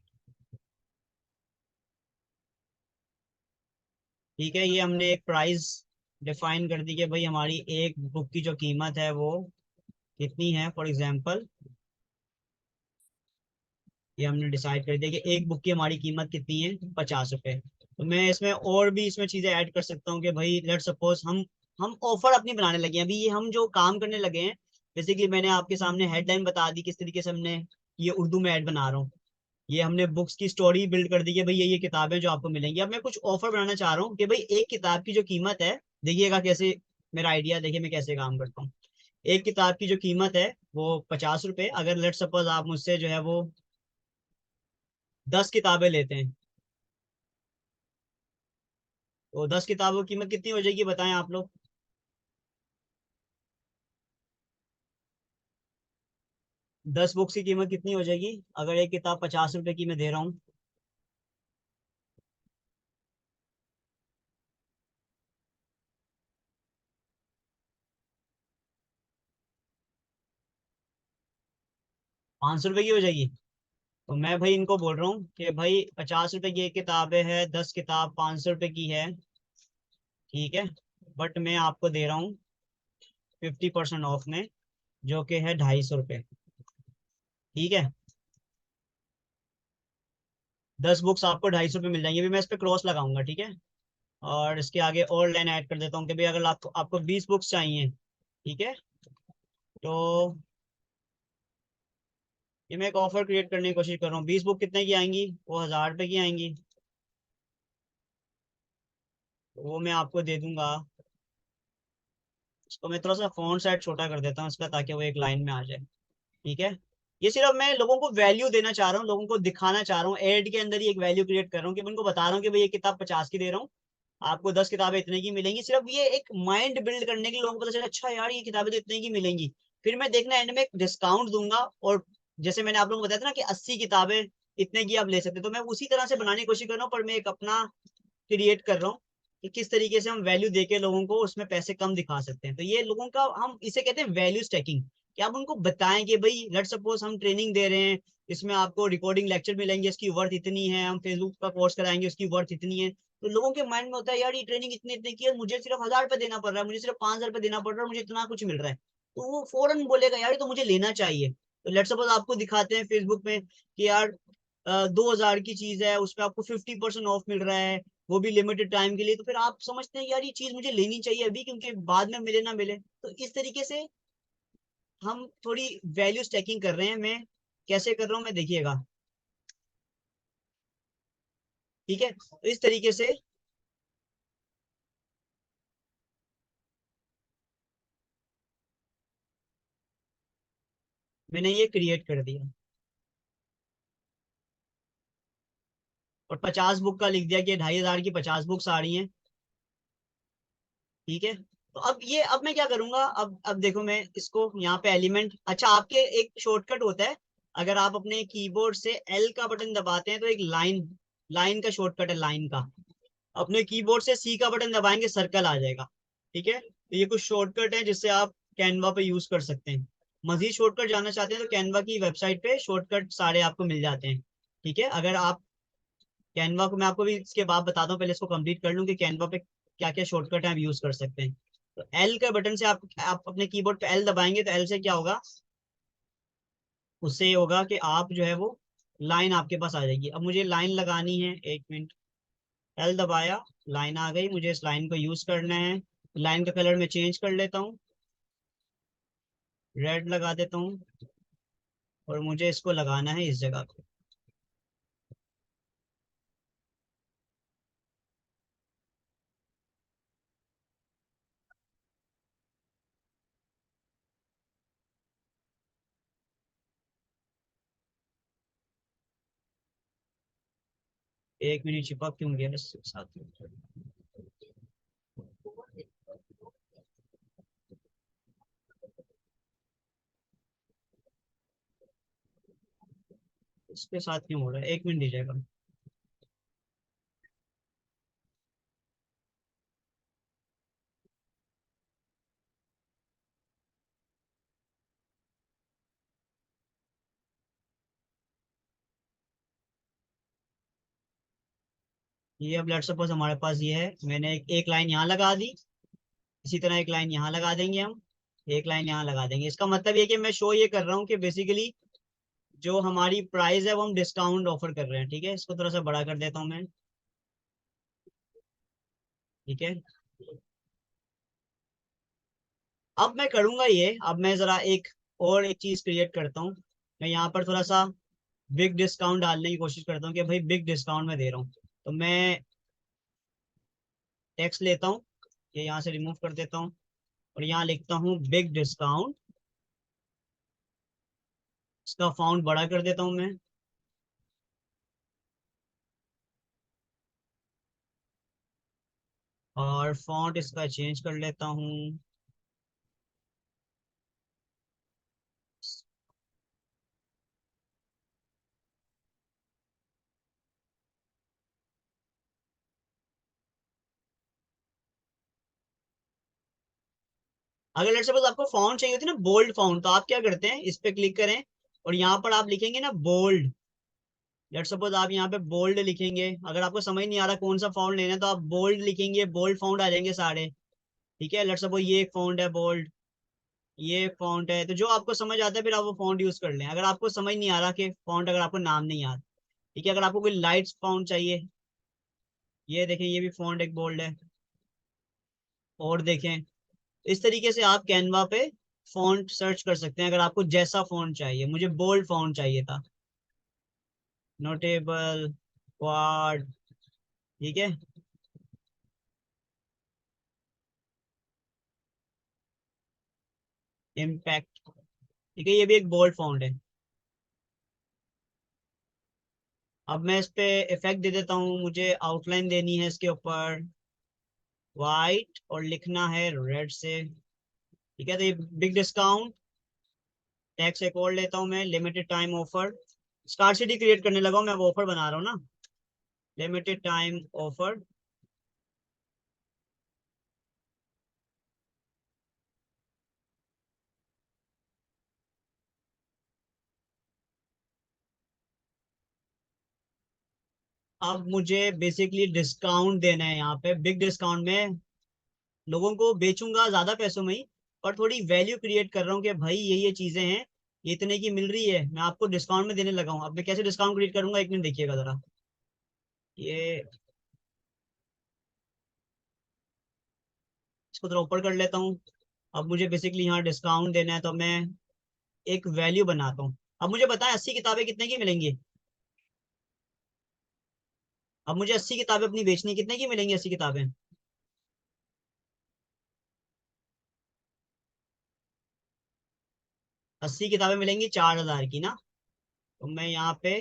ठीक है, ये हमने एक प्राइस डिफाइन कर दी कि भाई हमारी एक बुक की जो कीमत है वो कितनी है। फॉर एग्जांपल ये हमने डिसाइड कर दिया कि एक बुक की हमारी कीमत कितनी है, 50 रुपए। तो मैं इसमें और भी इसमें चीजें ऐड कर सकता हूँ कि भाई लेट सपोज हम ऑफर अपनी बनाने लगे हैं। अभी ये हम जो काम करने लगे हैं, बेसिकली मैंने आपके सामने हेडलाइन बता दी किस तरीके से हमने ये उर्दू में ऐड बना रहा हूँ। ये हमने बुक्स की स्टोरी बिल्ड कर दी कि भाई ये किताबें जो आपको मिलेंगी। अब मैं कुछ ऑफर बनाना चाह रहा हूँ कि भाई एक किताब की जो कीमत है, देखिएगा कैसे मेरा आइडिया, देखिए मैं कैसे काम करता हूँ। एक किताब की जो कीमत है वो 50 रुपए। अगर लेट सपोज आप मुझसे जो है वो 10 किताबें लेते हैं, तो 10 किताबों की कीमत कितनी हो जाएगी बताएं आप लोग। 10 बुक्स की कीमत कितनी हो जाएगी अगर एक किताब 50 रुपए की मैं दे रहा हूँ। 500 रुपए की हो जाएगी। तो मैं भाई इनको बोल रहा हूँ कि भाई 50 रुपए की एक किताबें है, 10 किताब 500 रुपए की है, ठीक है। बट मैं आपको दे रहा हूँ 50% ऑफ में, जो कि है 250 रुपये, ठीक है। 10 बुक्स आपको 250 रुपये मिल जाएंगे। अभी मैं इस पर क्रॉस लगाऊंगा, ठीक है। और इसके आगे और लाइन ऐड कर देता हूँ कि भाई अगर आपको आपको 20 बुक्स चाहिए, ठीक है, तो ये मैं एक ऑफर क्रिएट करने की कोशिश कर रहा हूँ। 20 बुक कितने की आएंगी, वो 1000 रुपए की आएंगी। तो वो मैं आपको दे दूंगा। इसको मैं थोड़ा सा फॉन्ट साइज छोटा कर देता हूँ इसका, ताकि वो एक लाइन में आ जाए, ठीक है। ये सिर्फ मैं लोगों को वैल्यू देना चाह रहा हूँ, लोगों को दिखाना चाह रहा हूँ, एड के अंदर ही एक वैल्यू क्रिएट कर रहा हूँ कि मैं उनको बता रहा हूँ कि भाई ये किताब 50 की दे रहा हूँ, आपको 10 किताबें इतने की मिलेंगी। सिर्फ ये एक माइंड बिल्ड करने के लिए लोगों को पता चला अच्छा यार ये किताबें तो इतने की मिलेंगी। फिर मैं देखना एंड में एक डिस्काउंट दूंगा, और जैसे मैंने आप लोगों को बताया था ना कि 80 किताबें इतने की आप ले सकते हैं, तो मैं उसी तरह से बनाने की कोशिश कर रहा हूँ, पर मैं एक अपना क्रिएट कर रहा हूँ कि किस तरीके से हम वैल्यू देके लोगों को उसमें पैसे कम दिखा सकते हैं। तो ये लोगों का, हम इसे कहते हैं वैल्यू स्टैकिंग, कि आप उनको बताएं कि भाई लेट सपोज हम ट्रेनिंग दे रहे हैं, इसमें आपको रिकॉर्डिंग लेक्चर मिलेंगे, इसकी वर्थ इतनी है, हम फेसबुक का कोर्स कराएंगे उसकी वर्थ इतनी है। तो लोगों के माइंड में होता है यार ये ट्रेनिंग इतने इतने की है, मुझे सिर्फ 1000 रुपये देना पड़ रहा है, मुझे सिर्फ 5000 रुपये देना पड़ रहा है, मुझे इतना कुछ मिल रहा है। तो वो फौरन बोलेगा यार ये तो मुझे लेना चाहिए। तो लेट सपोज आपको दिखाते हैं फेसबुक में कि यार 2000 की चीज है, उसमें आपको 50% ऑफ मिल रहा है, वो भी लिमिटेड टाइम के लिए। तो फिर आप समझते हैं यार ये चीज मुझे लेनी चाहिए अभी, क्योंकि बाद में मिले ना मिले। तो इस तरीके से हम थोड़ी वैल्यू स्टैकिंग कर रहे हैं। मैं कैसे कर रहा हूँ मैं देखिएगा, ठीक है। तो इस तरीके से मैंने ये क्रिएट कर दिया, और 50 बुक का लिख दिया कि 2500 की 50 बुक्स आ रही हैं, ठीक है। तो अब मैं क्या करूंगा, अब देखो मैं इसको यहाँ पे एलिमेंट, अच्छा आपके एक शॉर्टकट होता है, अगर आप अपने कीबोर्ड से एल का बटन दबाते हैं तो एक लाइन, लाइन का शॉर्टकट है, लाइन का। अपने कीबोर्ड से सी का बटन दबाएंगे सर्कल आ जाएगा, ठीक है। तो ये कुछ शॉर्टकट है जिससे आप कैनवा पे यूज कर सकते हैं। मजीद शॉर्टकट जानना चाहते हैं तो कैनवा की वेबसाइट पे शॉर्टकट सारे आपको मिल जाते हैं, ठीक है। अगर आप कैनवा को, मैं आपको भी इसके बाद बताता हूँ, पहले इसको कंप्लीट कर लूँ कि कैनवा पे क्या क्या शॉर्टकट है आप यूज कर सकते हैं। तो एल के बटन से आप अपने कीबोर्ड पे एल दबाएंगे तो एल से क्या होगा, उससे ये होगा कि आप जो है वो लाइन आपके पास आ जाएगी। अब मुझे लाइन लगानी है, 1 मिनट। एल दबाया, लाइन आ गई, मुझे इस लाइन को यूज करना है। लाइन का कलर मैं चेंज कर लेता हूँ, रेड लगा देता हूँ, और मुझे इसको लगाना है इस जगह पे। एक मिनट चिपक क्यों गया इसके साथ। इसके साथ क्यों हो रहा है, एक मिनट दीजिएगा। ये अब लेट्स सपोज हमारे पास ये है, मैंने एक लाइन यहाँ लगा दी, इसी तरह एक लाइन यहाँ लगा देंगे हम, एक लाइन यहाँ लगा देंगे। इसका मतलब ये कि मैं शो ये कर रहा हूँ कि बेसिकली जो हमारी प्राइस है वो हम डिस्काउंट ऑफर कर रहे हैं। ठीक है, इसको थोड़ा सा बड़ा कर देता हूँ मैं। ठीक है, अब मैं करूंगा ये, अब मैं जरा एक और एक चीज क्रिएट करता हूँ। मैं यहाँ पर थोड़ा सा बिग डिस्काउंट डालने की कोशिश करता हूँ कि भाई बिग डिस्काउंट में दे रहा हूँ। तो मैं टेक्स्ट लेता हूँ, ये यहाँ से रिमूव कर देता हूँ और यहाँ लिखता हूँ बिग डिस्काउंट। इसका फॉन्ट बड़ा कर देता हूँ मैं। और फॉन्ट इसका चेंज कर लेता हूँ। अगर लेट्स सपोज आपको फॉन्ट चाहिए होती है ना बोल्ड फॉन्ट, तो आप क्या करते हैं, इस पे क्लिक करें और यहाँ पर आप लिखेंगे ना बोल्ड। लेट्स सपोज आप यहाँ पे बोल्ड लिखेंगे, अगर आपको समझ नहीं आ रहा कौन सा फॉन्ट लेना है तो आप बोल्ड लिखेंगे, बोल्ड फॉन्ट आ जाएंगे सारे। ठीक है, लेट्स सपोज ये एक फॉन्ट है बोल्ड, ये फॉन्ट है, तो जो आपको समझ आता है फिर आप वो फॉन्ट यूज कर लें। अगर आपको समझ नहीं आ रहा कि फॉन्ट, अगर आपको नाम नहीं याद, ठीक है, अगर आपको कोई लाइट फॉन्ट चाहिए, ये देखें ये भी फॉन्ट एक बोल्ड है। और देखें, इस तरीके से आप कैनवा पे फॉन्ट सर्च कर सकते हैं अगर आपको जैसा फॉन्ट चाहिए। मुझे बोल्ड फॉन्ट चाहिए था, नोटेबल, क्वाड। ठीक है, इम्पैक्ट। ठीक है, ये भी एक बोल्ड फॉन्ट है। अब मैं इस पे इफेक्ट दे देता हूँ, मुझे आउटलाइन देनी है इसके ऊपर वाइट और लिखना है रेड से। ठीक है, तो ये बिग डिस्काउंट, टैक्स एक और लेता हूँ मैं, limited time offer. Scarcity create करने लगा हूँ मैं, अब ऑफर बना रहा हूँ ना, लिमिटेड टाइम ऑफर। अब मुझे बेसिकली डिस्काउंट देना है यहाँ पे, बिग डिस्काउंट में लोगों को बेचूंगा ज्यादा पैसों में ही, और थोड़ी वैल्यू क्रिएट कर रहा हूँ कि भाई ये चीजें हैं, ये इतने की मिल रही है, मैं आपको डिस्काउंट में देने लगा हूँ। अब मैं कैसे डिस्काउंट क्रिएट करूंगा, एक मिनट देखिएगा जरा। ये इसको थोड़ा ऊपर कर लेता हूँ। अब मुझे बेसिकली यहाँ डिस्काउंट देना है, तो मैं एक वैल्यू बनाता हूँ। अब मुझे बताएं 80 किताबें कितने की मिलेंगी। अब मुझे 80 किताबें अपनी बेचनी, कितने की मिलेंगी 80 किताबें। 80 किताबें मिलेंगी 4,000 की ना। तो मैं यहाँ पे,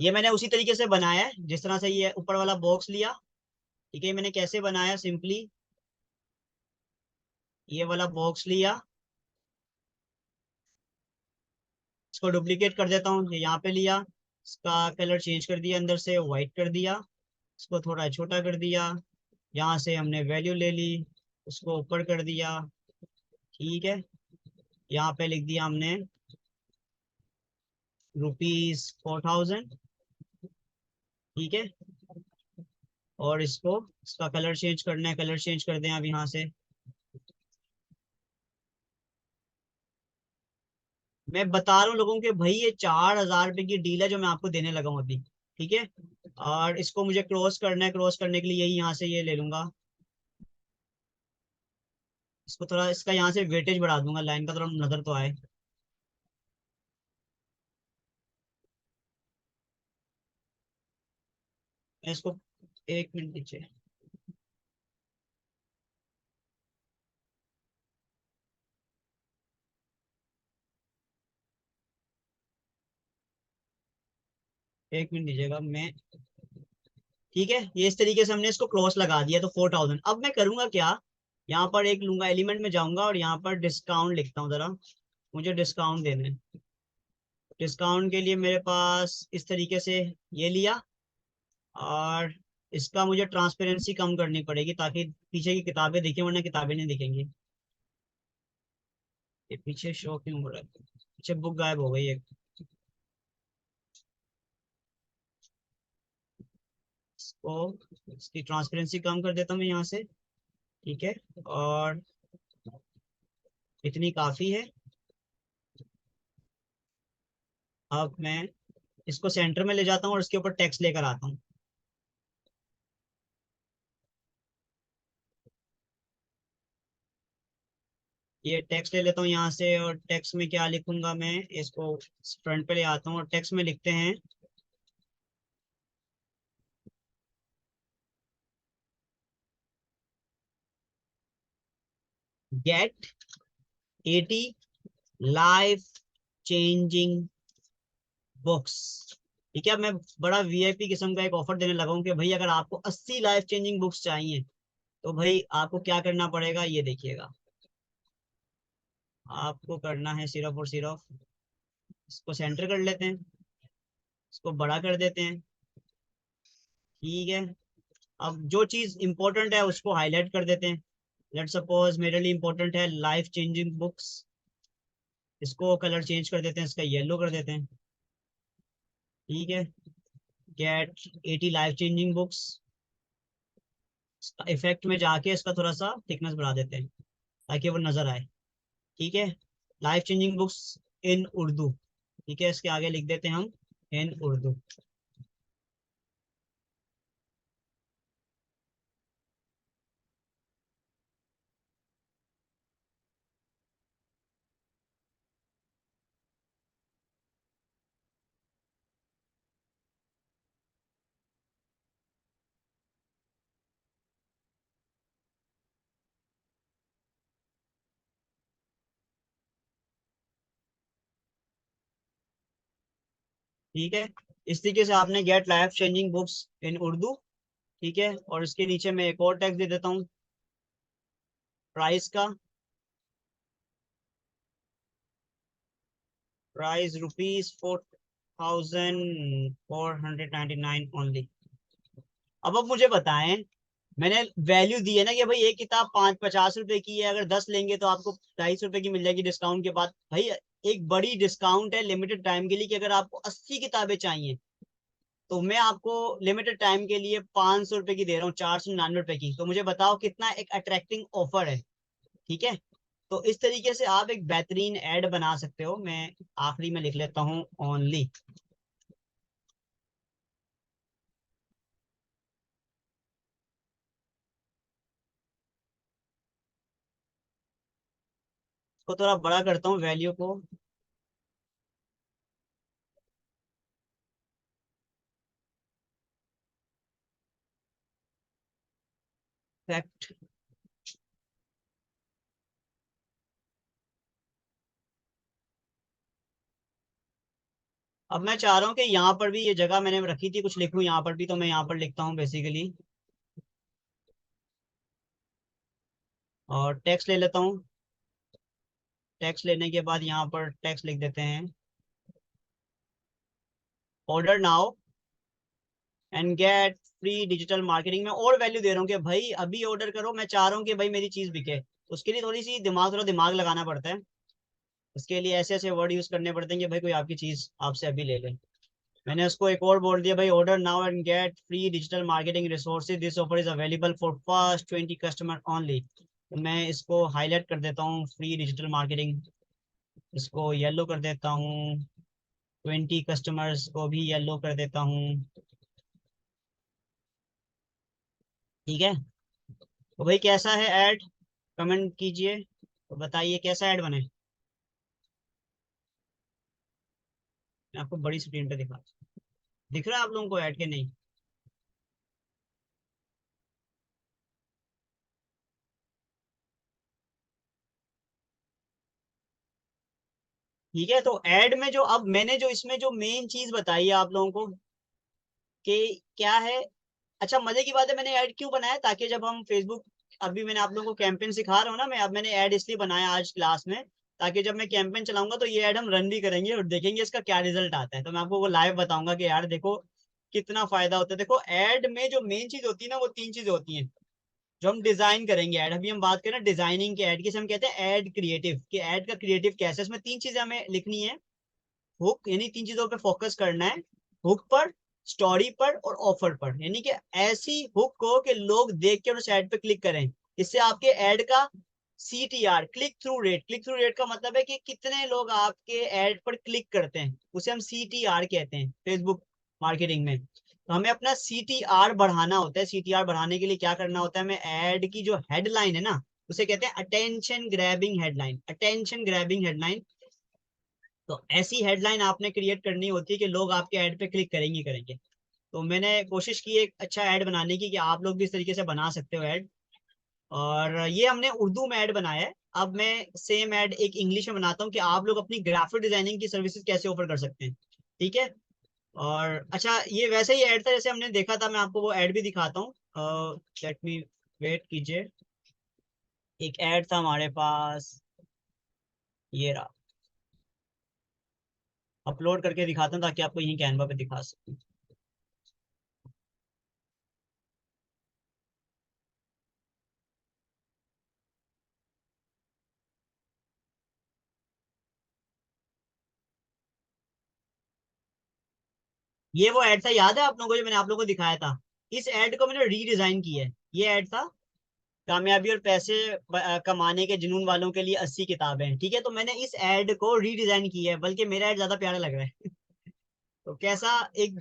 ये मैंने उसी तरीके से बनाया है जिस तरह से ये ऊपर वाला बॉक्स लिया। ठीक है, मैंने कैसे बनाया, सिंपली ये वाला बॉक्स लिया, इसको डुप्लीकेट कर देता हूँ, ये यहाँ पे लिया, इसका कलर चेंज कर दिया, अंदर से व्हाइट कर दिया, इसको थोड़ा छोटा कर दिया, यहाँ से हमने वैल्यू ले ली, उसको ऊपर कर दिया। ठीक है, यहाँ पे लिख दिया हमने ₹4,000। ठीक है, और इसका कलर चेंज करना है, कलर चेंज कर दें अब यहाँ से। मैं बता रहा हूँ लोगों के भाई ये 4,000 रुपए की डील है जो मैं आपको देने लगा हूँ अभी। ठीक है, और इसको मुझे क्रॉस करना है, क्रॉस करने के लिए यही यहाँ से ये ले लूंगा। इसको थोड़ा, इसका यहाँ से वेटेज बढ़ा दूंगा, लाइन का थोड़ा नजर तो आए। मैं इसको, एक मिनट पीछे। एक मिनट दीजिएगा मैं। ठीक है, ये इस तरीके से हमने इसको क्रॉस लगा दिया तो 4000। अब मैं करूंगा क्या, यहाँ पर एक लूंगा, एलिमेंट में जाऊंगा और यहाँ पर डिस्काउंट लिखता हूँ जरा। मुझे डिस्काउंट देना है। डिस्काउंट के लिए मेरे पास इस तरीके से ये लिया, और इसका मुझे ट्रांसपेरेंसी कम करनी पड़ेगी ताकि पीछे की किताबें दिखें, वरना किताबें नहीं दिखेंगी। ये पीछे शो क्यों हो रहा है, पीछे बुक गायब हो गई है। इसको, इसकी ट्रांसपेरेंसी कम कर देता हूँ मैं यहाँ से। ठीक है, और इतनी काफी है। अब मैं इसको सेंटर में ले जाता हूँ और इसके ऊपर टेक्स्ट लेकर आता हूँ। ये टेक्स्ट ले लेता हूँ यहाँ से, और टेक्स्ट में क्या लिखूंगा मैं, इसको फ्रंट पे ले आता हूँ और टेक्स्ट में लिखते हैं गेट 80 लाइफ चेंजिंग बुक्स। ठीक है, मैं बड़ा वीआईपी किस्म का एक ऑफर देने लगा हूँ कि भाई अगर आपको 80 लाइफ चेंजिंग बुक्स चाहिए तो भाई आपको क्या करना पड़ेगा, ये देखिएगा। आपको करना है सिर्फ और सिर्फ, इसको सेंटर कर लेते हैं, इसको बड़ा कर देते हैं। ठीक है, अब जो चीज इंपॉर्टेंट है उसको हाईलाइट कर देते हैं। लेट सपोज मेरे लिए इंपॉर्टेंट है लाइफ चेंजिंग बुक्स। इसको कलर चेंज कर देते हैं, इसका येलो कर देते हैं। ठीक है, get 80 life changing books. Effect में जाके इसका थोड़ा सा थिकनेस बढ़ा देते हैं ताकि वो नजर आए। ठीक है, life changing books in Urdu. ठीक है, इसके आगे लिख देते हैं हम इन उर्दू। ठीक है, इस तरीके से आपने get life changing books in Urdu. ठीक है, और इसके नीचे मैं एक और टैक्स दे देता हूँ प्राइस का। Price rupees 4499 only. अब मुझे बताएं, मैंने वैल्यू दी है ना कि भाई एक किताब 50 रुपए की है, अगर 10 लेंगे तो आपको 250 रुपए की मिल जाएगी डिस्काउंट के बाद। भाई एक बड़ी डिस्काउंट है लिमिटेड टाइम के लिए, कि अगर आपको 80 किताबें चाहिए तो मैं आपको लिमिटेड टाइम के लिए 500 रुपए की दे रहा हूँ, 499 रुपए की। तो मुझे बताओ कितना एक अट्रैक्टिंग ऑफर है। ठीक है, तो इस तरीके से आप एक बेहतरीन एड बना सकते हो। मैं आखिरी में लिख लेता हूँ ओनली। को थोड़ा बड़ा करता हूँ वैल्यू को। फैक्ट। अब मैं चाह रहा हूँ कि यहाँ पर भी, ये जगह मैंने रखी थी कुछ लिखूँ यहाँ पर भी, तो मैं यहाँ पर लिखता हूँ बेसिकली, और टेक्स्ट ले लेता हूँ। टेक्स्ट लेने के बाद यहाँ पर टेक्स्ट लिख देते हैं order now and get free digital marketing में। और वैल्यू दे रहा हूँ कि भाई अभी ऑर्डर करो, मैं चाह रहा हूँ कि भाई मेरी चीज बिके। उसके लिए थोड़ा दिमाग लगाना पड़ता है। उसके लिए ऐसे ऐसे वर्ड यूज करने पड़ते हैं कि भाई कोई आपकी चीज आपसे अभी ले ले। मैंने उसको एक और बोल दिया भाई, order now and get free digital marketing resources, this offer is available for first 20 customer only. तो मैं इसको हाईलाइट कर देता हूँ फ्री डिजिटल मार्केटिंग, इसको येलो कर देता हूँ। 20 कस्टमर्स को भी येलो कर देता हूँ। ठीक है, तो भाई कैसा है ऐड, कमेंट कीजिए तो बताइए कैसा ऐड बने। मैं आपको बड़ी स्क्रीन पे दिख रहा है आप लोगों को ऐड के नहीं। ठीक है, तो ऐड में जो अब मैंने जो इसमें जो मेन चीज बताई है आप लोगों को, कि क्या है। अच्छा मजे की बात है, मैंने ऐड क्यों बनाया, ताकि जब हम फेसबुक, अभी मैंने आप लोगों को कैंपेन सिखा रहा हूँ ना मैं, अब मैंने ऐड इसलिए बनाया आज क्लास में, ताकि जब मैं कैंपेन चलाऊंगा तो ये ऐड हम रन भी करेंगे और देखेंगे इसका क्या रिजल्ट आता है। तो मैं आपको वो लाइव बताऊंगा कि यार देखो कितना फायदा होता है। देखो ऐड में जो मेन चीज होती है ना, वो तीन चीजें होती हैं जो हम डिजाइन करेंगे ऐड। अभी हम बात करें डिजाइनिंग के ऐड की, हम कहते हैं ऐड क्रिएटिव, कि ऐड का क्रिएटिव कैसे, इसमें तीन चीजें हमें लिखनी है। हुक, यानी तीन चीजों पे फोकस करना है, हुक पर, स्टोरी पर और ऑफर पर। यानी कि ऐसी हुक हो कि लोग देख के उस ऐड पे क्लिक करें। इससे आपके ऐड का CTR, click through rate, click through rate का मतलब है कि कितने लोग आपके ऐड पर क्लिक करते हैं, उसे हम CTR कहते हैं फेसबुक मार्केटिंग में। तो हमें अपना CTR बढ़ाना होता है। CTR बढ़ाने के लिए क्या करना होता है, हमें ऐड की जो हेडलाइन है ना, उसे कहते हैं attention grabbing headline, attention grabbing headline. तो ऐसी हेडलाइन आपने क्रिएट करनी होती है कि लोग आपके ऐड पे क्लिक करेंगे करेंगे। तो मैंने कोशिश की एक अच्छा ऐड बनाने की, कि आप लोग भी इस तरीके से बना सकते हो ऐड। और ये हमने उर्दू में ऐड बनाया है। अब मैं सेम ऐड एक इंग्लिश में बनाता हूँ कि आप लोग अपनी ग्राफिक डिजाइनिंग की सर्विसेज कैसे ऑफर कर सकते हैं। ठीक है। और अच्छा ये वैसे ही ऐड था जैसे हमने देखा था, मैं आपको वो ऐड भी दिखाता हूँ। लेट मी, वेट कीजिए। एक ऐड था हमारे पास, ये रहा, अपलोड करके दिखाता हूँ ताकि आपको यही कैनवा पे दिखा सकूँ। ये वो ऐड था, याद है आप लोगों को, जो मैंने आप लोगों को दिखाया था। इस ऐड को मैंने रीडिजाइन किया है। ये ऐड था, कामयाबी और पैसे कमाने के जुनून वालों के लिए 80 किताबें। ठीक है, तो मैंने इस ऐड को रीडिजाइन किया है, बल्कि मेरा ऐड ज्यादा प्यारा लग रहा है। तो कैसा, एक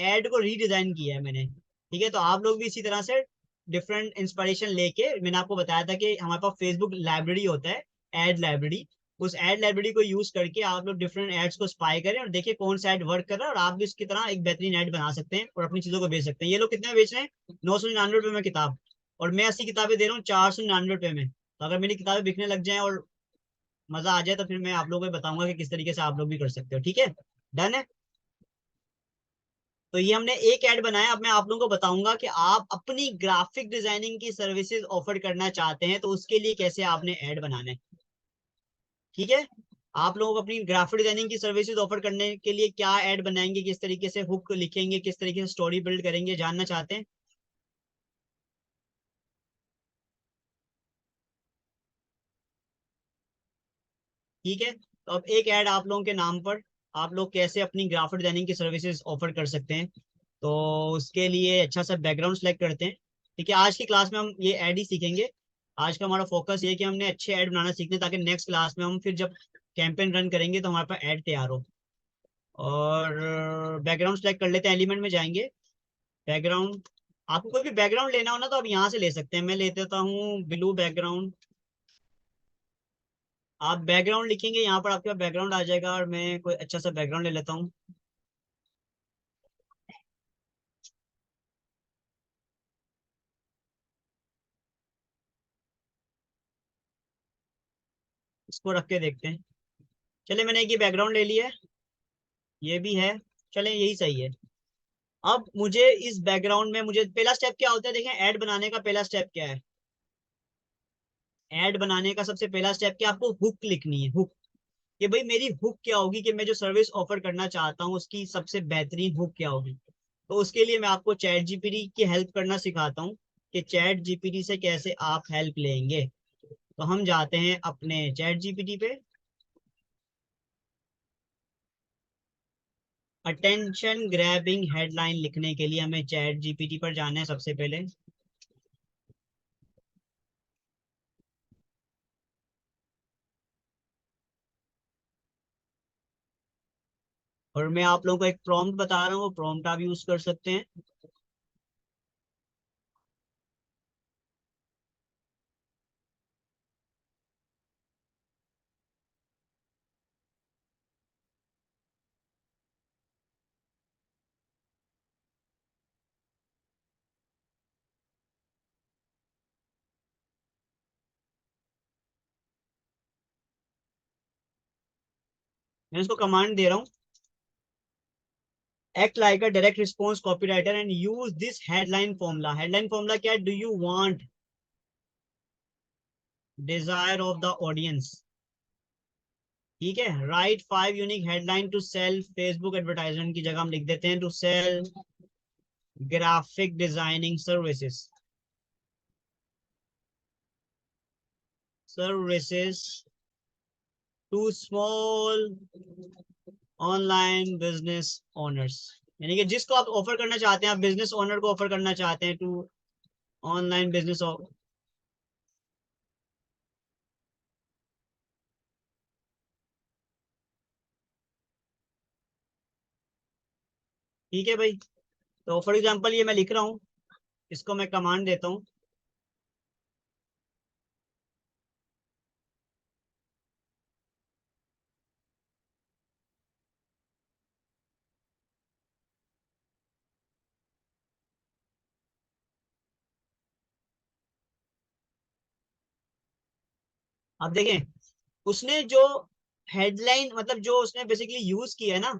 ऐड को रीडिजाइन किया है मैंने। ठीक है, तो आप लोग भी इसी तरह से डिफरेंट इंस्पिरेशन लेके, मैंने आपको बताया था कि हमारे पास फेसबुक लाइब्रेरी होता है, एड लाइब्रेरी। उस एड लाइब्रेरी को यूज करके आप लोग डिफरेंट एड्स को स्पाई करें और देखिए कौन सा एड वर्क कर रहा है, और आप भी इसकी तरह एक बेहतरीन एड बना सकते हैं और अपनी चीजों को बेच सकते हैं। ये लोग कितने में बेच रहे हैं, 999 रुपये में किताब, और मैं 80 किताबें दे रहा हूँ 499 रुपये में। तो अगर मेरी किताबें बिकने लग जाए और मजा आ जाए, तो फिर मैं आप लोगों को बताऊंगा कि किस तरीके से आप लोग भी कर सकते हो। ठीक है, डन है। तो ये हमने एक ऐड बनाया। अब मैं आप लोगों को बताऊंगा कि आप अपनी ग्राफिक डिजाइनिंग की सर्विसेज ऑफर करना चाहते हैं तो उसके लिए कैसे आपने ऐड बनाना है। ठीक है, आप लोगों को अपनी ग्राफिक डिजाइनिंग की सर्विसेज ऑफर करने के लिए क्या ऐड बनाएंगे, किस तरीके से हुक लिखेंगे, किस तरीके से स्टोरी बिल्ड करेंगे, जानना चाहते हैं। ठीक है, तो अब एक ऐड आप लोगों के नाम पर आप लोग कैसे अपनी ग्राफिक डिजाइनिंग की सर्विसेज ऑफर कर सकते हैं। तो उसके लिए अच्छा सा बैकग्राउंड सेलेक्ट करते हैं। ठीक है, आज की क्लास में हम ये ऐड ही सीखेंगे। आज का हमारा फोकस ये है कि हमने अच्छे ऐड बनाना सीखने हैं, ताकि नेक्स्ट क्लास में हम फिर जब कैंपेन रन करेंगे तो हमारे पास ऐड तैयार हो। और बैकग्राउंड सेलेक्ट कर लेते हैं, एलिमेंट में जाएंगे, बैकग्राउंड। आपको कोई भी बैकग्राउंड लेना हो ना तो आप यहाँ से ले सकते हैं। मैं ले देता हूँ ब्लू बैकग्राउंड। आप बैकग्राउंड लिखेंगे यहाँ पर, आपके पास बैकग्राउंड आ जाएगा, और मैं कोई अच्छा सा बैकग्राउंड ले लेता हूँ। इसको रख के देखते हैं। चले, मैंने एक ये बैकग्राउंड ले लिया है, ये भी है। चले, यही सही है। अब मुझे इस बैकग्राउंड में, मुझे पहला स्टेप क्या होता है, देखें ऐड बनाने का पहला स्टेप क्या है। ऐड बनाने का सबसे पहला स्टेप क्या, आपको हुक लिखनी है, हुक। कि भाई मेरी हुक क्या होगी, कि मैं जो सर्विस ऑफर करना चाहता हूँ उसकी सबसे बेहतरीन हुक क्या होगी। तो उसके लिए मैं आपको चैट जीपीटी की हेल्प करना सिखाता हूँ, कि चैट जीपीटी से कैसे आप हेल्प लेंगे। तो हम जाते हैं अपने चैट जीपीटी पे। अटेंशन ग्रैबिंग हेडलाइन लिखने के लिए हमें चैट जीपीटी पर जाना है सबसे पहले। और मैं आप लोगों को एक प्रॉम्प्ट बता रहा हूँ, वो प्रॉम्प्ट आप यूज कर सकते हैं। मैं इसको कमांड दे रहा हूँ, act like a direct response copywriter and use this headline formula. Headline formula क्या है? Do you want, desire of the audience, ठीक है। Write 5 unique headline to sell, Facebook advertisement की जगह हम लिख देते हैं to sell graphic designing services, services to small online business owners. यानी कि जिसको आप ऑफर करना चाहते हैं, आप बिजनेस ओनर को ऑफर करना चाहते हैं, टू ऑनलाइन बिजनेस। ठीक है भाई। तो फॉर एग्जांपल ये मैं लिख रहा हूँ, इसको मैं कमांड देता हूँ। आप देखें उसने जो हेडलाइन, मतलब जो उसने बेसिकली यूज किया है ना,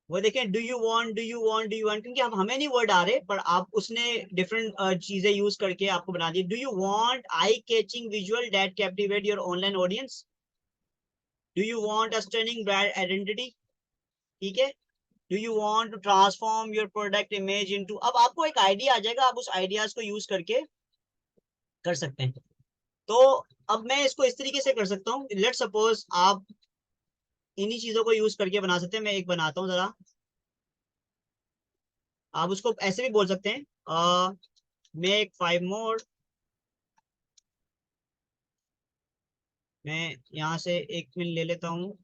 वो देखें, do you want, do you want, do you want, क्योंकि अब हमें नहीं वर्ड आ रहे, पर आप उसने डिफरेंट चीजें यूज करके आपको बना दी। Do you want eye catching visual that captivate your online audience, do you want a stunning brand identity, ठीक है। Do you want to transform your product image into, अब आपको एक आइडिया आ जाएगा, आप उस आइडियाज को यूज करके कर सकते हैं। तो अब मैं इसको इस तरीके से कर सकता हूँ, लेट सपोज आप इन्हीं चीजों को यूज करके बना सकते हैं। मैं एक बनाता हूँ जरा, आप उसको ऐसे भी बोल सकते हैं, मेक 5 मोर। मैं यहाँ से एक मिनट ले लेता हूँ,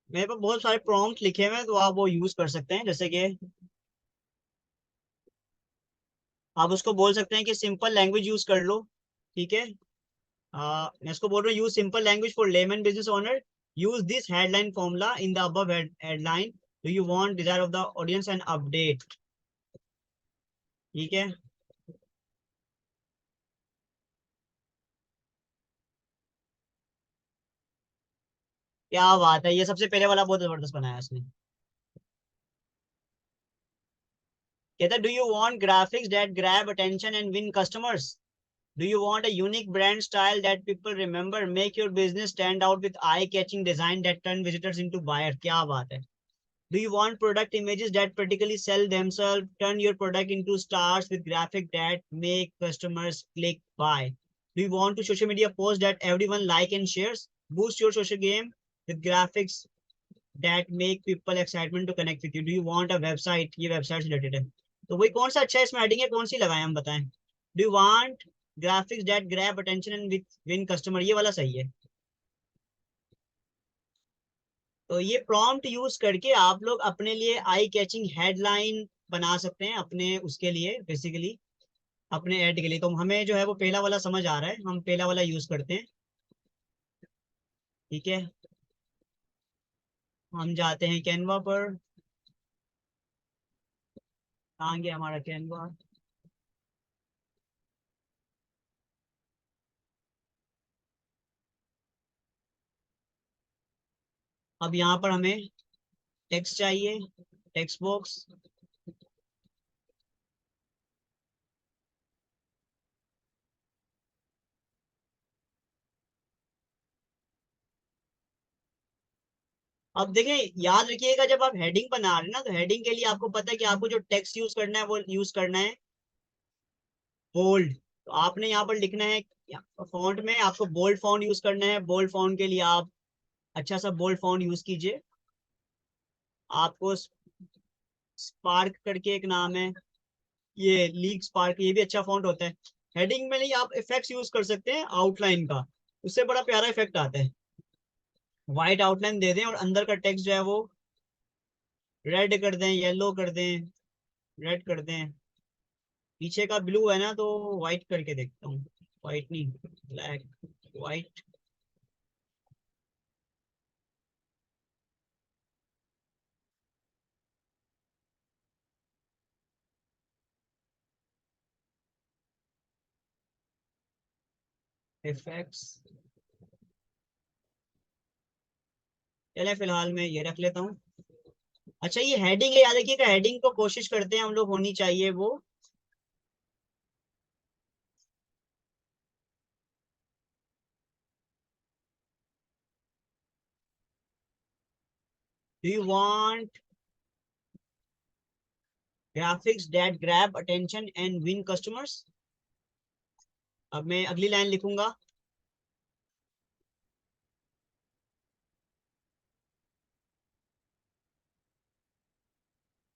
मेरे पास बहुत सारे प्रॉम्प्ट लिखे हुए हैं, तो आप वो यूज कर सकते हैं। जैसे कि आप उसको बोल सकते हैं कि सिंपल लैंग्वेज यूज कर लो, ठीक है। मैं इसको बोल रहा हूँ, use simple language for lemon business owner, use this headline formula in the above headline, do you want, desire of the audience and update, ठीक है। क्या बात है, ये सबसे पहले वाला बहुत जबरदस्त बनाया उसने। कहता है, do you want graphics that grab attention and win customers, do you want a unique brand style that people remember, make your business stand out with eye catching design that turn visitors into buyer. क्या बात है। Do you want product images that particularly sell themselves? Turn your product into stars with graphic that make customers click buy. Do you want to social media post that everyone like and shares? Boost your social game with graphics that make people excitement to connect with you. Do you want a website? ये website से related है। तो वही कौन सा अच्छा है इसमें हेडिंग है, कौन सी लगाएं हम बताएं। Do you want graphics that grab attention and win customer? ये वाला सही है। तो ये प्रॉम्प्ट यूज करके आप लोग अपने लिए आई कैचिंग हेडलाइन बना सकते हैं, अपने उसके लिए बेसिकली, अपने ऐड के लिए। तो हमें जो है वो पहला वाला समझ आ रहा है, हम पहला वाला यूज करते हैं, ठीक है। हम जाते हैं कैनवा पर, कहाँ गया हमारा कैनवा। अब यहाँ पर हमें टेक्स्ट चाहिए, टेक्स्ट बॉक्स। अब देखें, याद रखिएगा जब आप हेडिंग बना रहे हैं ना, तो हेडिंग के लिए आपको पता है कि आपको जो टेक्स्ट यूज करना है वो यूज करना है बोल्ड। तो आपने यहाँ पर लिखना है, फॉन्ट में आपको बोल्ड फॉन्ट यूज करना है। बोल्ड फॉन्ट के लिए आप अच्छा सा बोल्ड फॉन्ट यूज कीजिए। आपको स्पार्क करके एक नाम है, ये लीग स्पार्क, ये भी अच्छा फॉन्ट होता है। हेडिंग में नहीं, आप इफेक्ट्स यूज कर सकते हैं आउटलाइन का, उससे बड़ा प्यारा इफेक्ट आता है। व्हाइट आउटलाइन दे दें और अंदर का टेक्स्ट जो है वो रेड कर दें, येलो कर दें, रेड कर दें। पीछे का ब्लू है ना, तो व्हाइट करके देखता हूँ। व्हाइट नहीं, ब्लैक, व्हाइट। इफेक्ट्स, चले फिलहाल मैं ये रख लेता हूँ। अच्छा ये हेडिंग है, याद रखिएगा हेडिंग को कोशिश करते हैं हम लोग होनी चाहिए वो। Do you want graphics that grab attention and win customers. अब मैं अगली लाइन लिखूंगा।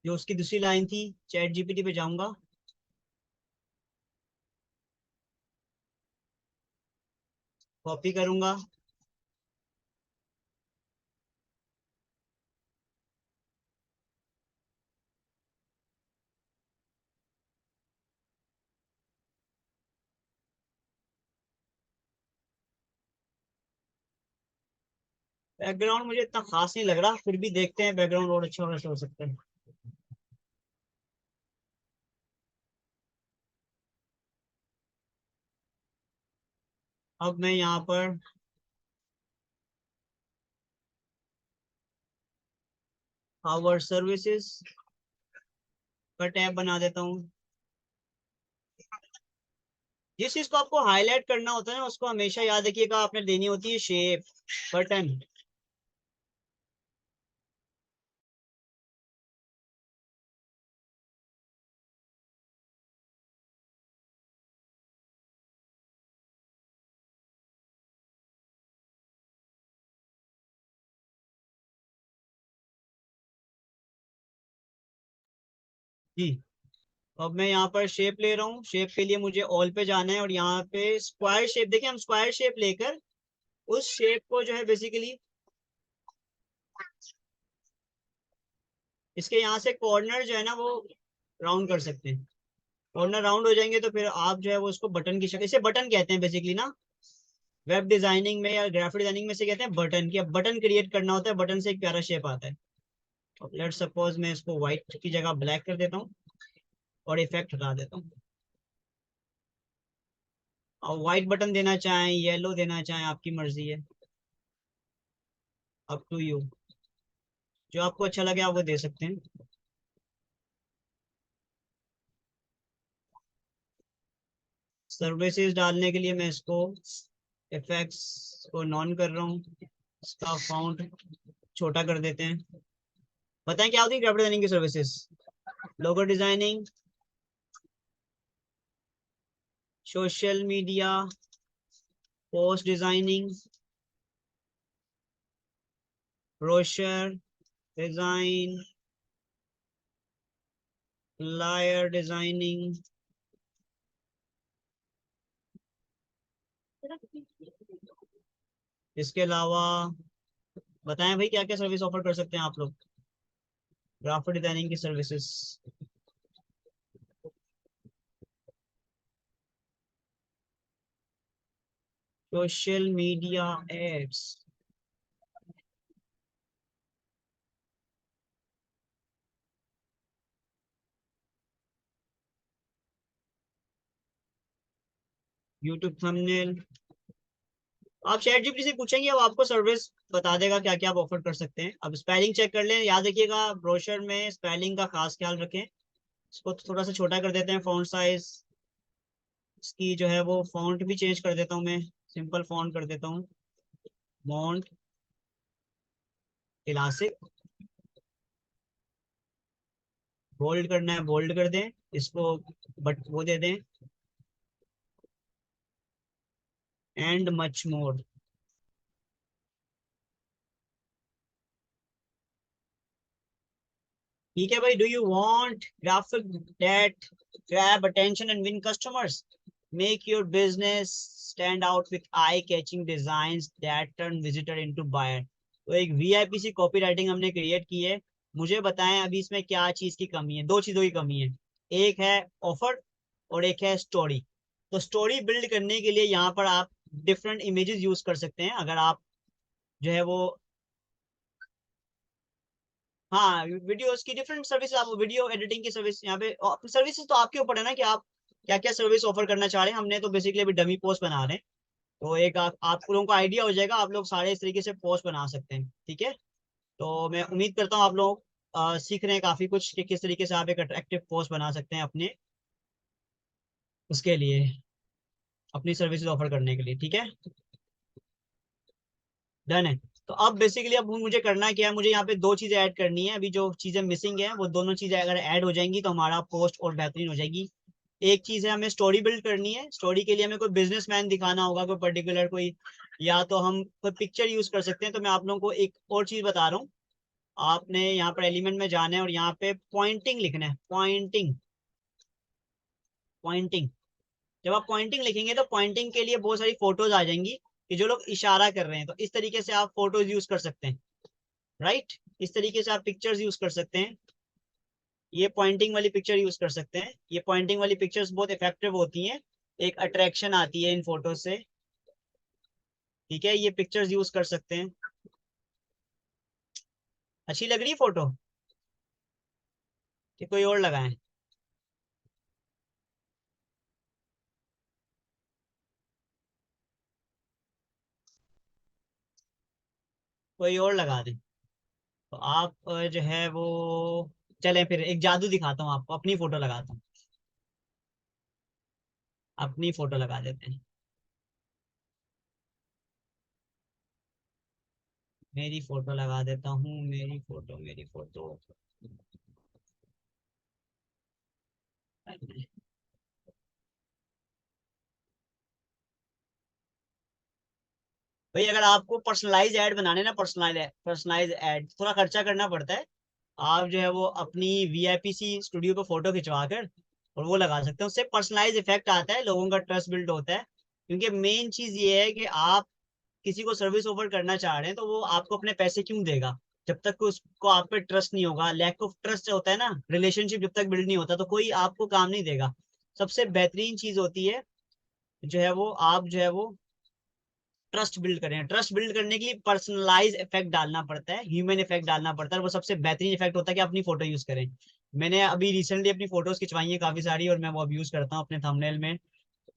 जो उसकी दूसरी लाइन थी, चैट जीपीटी पे जाऊंगा, कॉपी करूंगा। बैकग्राउंड मुझे इतना खास नहीं लग रहा, फिर भी देखते हैं बैकग्राउंड और अच्छा कैसे हो सकता है। अब मैं यहाँ पर आवर सर्विसेज का टैब बना देता हूँ। जिस चीज को आपको हाईलाइट करना होता है ना, उसको हमेशा याद रखिएगा, आपने देनी होती है शेप, बटन। जी। अब मैं यहाँ पर शेप ले रहा हूँ, शेप के लिए मुझे ऑल पे जाना है और यहाँ पे स्क्वायर शेप, देखिए हम स्क्वायर शेप लेकर उस शेप को जो है बेसिकली इसके यहाँ से कॉर्नर जो है ना वो राउंड कर सकते हैं। कॉर्नर राउंड हो जाएंगे तो फिर आप जो है वो उसको बटन की शक्ल, इसे बटन कहते हैं बेसिकली ना, वेब डिजाइनिंग में या ग्राफिक डिजाइनिंग में से कहते हैं बटन की। अब बटन क्रिएट करना होता है, बटन से एक प्यारा शेप आता है। लेट सपोज मैं इसको व्हाइट की जगह ब्लैक कर देता हूँ और इफेक्ट हटा देता हूँ। और व्हाइट बटन देना चाहें, येलो देना चाहें, आपकी मर्जी है, अप टू यू। जो आपको अच्छा लगे आप वो दे सकते हैं। सर्विसेज डालने के लिए मैं इसको इफेक्ट्स को नॉन कर रहा हूँ, इसका फाउंट छोटा कर देते हैं। बताएं क्या होती है ग्राफिक डिजाइनिंग की services. Logo designing, social media post designing, brochure design, flyer designing. इसके अलावा बताएं भाई क्या क्या सर्विस ऑफर कर सकते हैं आप लोग ग्राफिक डिजाइनिंग की services. Social media ads, YouTube thumbnail. आप चैट जीपीटी से पूछेंगे, अब आपको सर्विस बता देगा क्या क्या आप ऑफर कर सकते हैं। अब स्पेलिंग चेक कर लें, याद रखिएगा ब्रोशर में स्पेलिंग का खास ख्याल रखें। इसको थोड़ा सा छोटा कर देते हैं फॉन्ट साइज, इसकी जो है वो फॉन्ट भी चेंज कर देता हूँ मैं, सिंपल फॉन्ट कर देता हूँ, मॉन्ट क्लासिक। बोल्ड करना है बोल्ड कर दें इसको, बट वो दे दें एंड मच मोर। ठीक है भाई, do you want graphic that grab attention and win customers, make your business stand out with eye catching designs that turn visitor into buyer। तो एक वीआईपी सी कॉपी राइटिंग हमने create की है। मुझे बताएं अभी इसमें क्या चीज की कमी है। दो चीजों की कमी है, एक है ऑफर और एक है स्टोरी। तो स्टोरी बिल्ड करने के लिए यहाँ पर आप डिफरेंट इमेजेस यूज कर सकते हैं। अगर आप जो है वो, हाँ वीडियोस की डिफरेंट सर्विस, आप वीडियो एडिटिंग की सर्विस यहाँ पे, सर्विसेज तो आपके ऊपर है ना कि आप क्या क्या सर्विस ऑफर करना चाह रहे हैं। हमने तो बेसिकली अभी डमी पोस्ट बना रहे हैं, तो एक आप लोगों को आइडिया हो जाएगा, आप लोग सारे इस तरीके से पोस्ट बना सकते हैं। ठीक है, तो मैं उम्मीद करता हूँ आप लोग सीख रहे हैं काफी कुछ कि किस तरीके से आप एक अट्रैक्टिव पोस्ट बना सकते हैं अपने उसके लिए, अपनी सर्विसेज ऑफर करने के लिए। ठीक है, डन है। तो अब बेसिकली अब मुझे करना क्या है, मुझे यहाँ पे दो चीजें ऐड करनी है। अभी जो चीजें मिसिंग है वो दोनों चीजें अगर ऐड हो जाएंगी तो हमारा पोस्ट और बेहतरीन हो जाएगी। एक चीज है, हमें स्टोरी बिल्ड करनी है। स्टोरी के लिए हमें कोई बिजनेसमैन दिखाना होगा, कोई पर्टिकुलर कोई, या तो हम कोई पिक्चर यूज कर सकते हैं। तो मैं आप लोगों को एक और चीज बता रहा हूँ। आपने यहाँ पर एलिमेंट में जाना है और यहाँ पे पॉइंटिंग लिखना है। Pointing, pointing. जब आप पॉइंटिंग लिखेंगे तो पॉइंटिंग के लिए बहुत सारी फोटोज आ जाएंगी कि जो लोग इशारा कर रहे हैं। तो इस तरीके से आप फोटोज यूज कर सकते हैं, राइट। इस तरीके से आप पिक्चर्स यूज कर सकते हैं। ये पॉइंटिंग वाली पिक्चर यूज कर सकते हैं। ये पॉइंटिंग वाली पिक्चर्स बहुत इफेक्टिव होती हैं, एक अट्रैक्शन आती है इन फोटो से। ठीक है, ये पिक्चर्स यूज कर सकते हैं। अच्छी लग रही है फोटो कि कोई और लगाएं? कोई और लगा दें? तो आप जो है वो, चलें फिर एक जादू दिखाता हूँ आपको, अपनी फोटो लगाता हूँ। अपनी फोटो लगा देते हैं। मेरी फोटो लगा देता हूँ, मेरी फोटो, मेरी फोटो। भाई अगर आपको पर्सनलाइज ऐड बनाने ना, पर्सनलाइज ऐड थोड़ा खर्चा करना पड़ता है। आप जो है वो अपनी वीआईपी स्टूडियो पे फोटो खिंचवा कर और वो लगा सकते हैं। उससे पर्सनलाइज इफेक्ट आता है, लोगों का ट्रस्ट बिल्ड होता है। क्योंकि मेन चीज ये है कि आप किसी को सर्विस ऑफर करना चाह रहे हैं तो वो आपको अपने पैसे क्यों देगा, जब तक कि उसको आप पे ट्रस्ट नहीं होगा। लैक ऑफ ट्रस्ट होता है ना, रिलेशनशिप जब तक बिल्ड नहीं होता तो कोई आपको काम नहीं देगा। सबसे बेहतरीन चीज होती है जो है वो, आप जो है वो ट्रस्ट बिल्ड करें। ट्रस्ट बिल्ड करने के लिए पर्सनलाइज इफेक्ट डालना पड़ता है, ह्यूमन इफेक्ट डालना पड़ता है। और वो सबसे बेहतरीन इफेक्ट होता है कि अपनी फोटो यूज करें। मैंने अभी रिसेंटली अपनी फोटोज खिंचवाई है काफी सारी, और मैं वो अब यूज करता हूँ अपने थंबनेल में।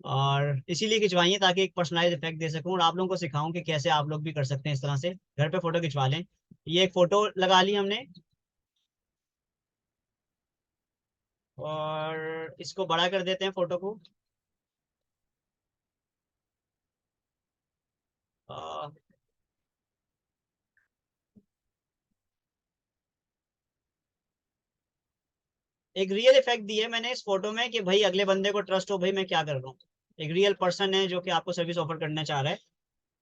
और इसीलिए खिंचवाई है ताकि एक पर्सनलाइज इफेक्ट दे सकूं और आप लोगों को सिखाऊं कि कैसे आप लोग भी कर सकते हैं इस तरह से, घर पे फोटो खिंचवा लें। ये एक फोटो लगा ली हमने, और इसको बड़ा कर देते हैं फोटो को। अ, एक रियल इफेक्ट दिया है मैंने इस फोटो में कि भाई अगले बंदे को ट्रस्ट हो, भाई मैं क्या कर रहा हूँ। एक रियल पर्सन है जो कि आपको सर्विस ऑफर करना चाह रहा है,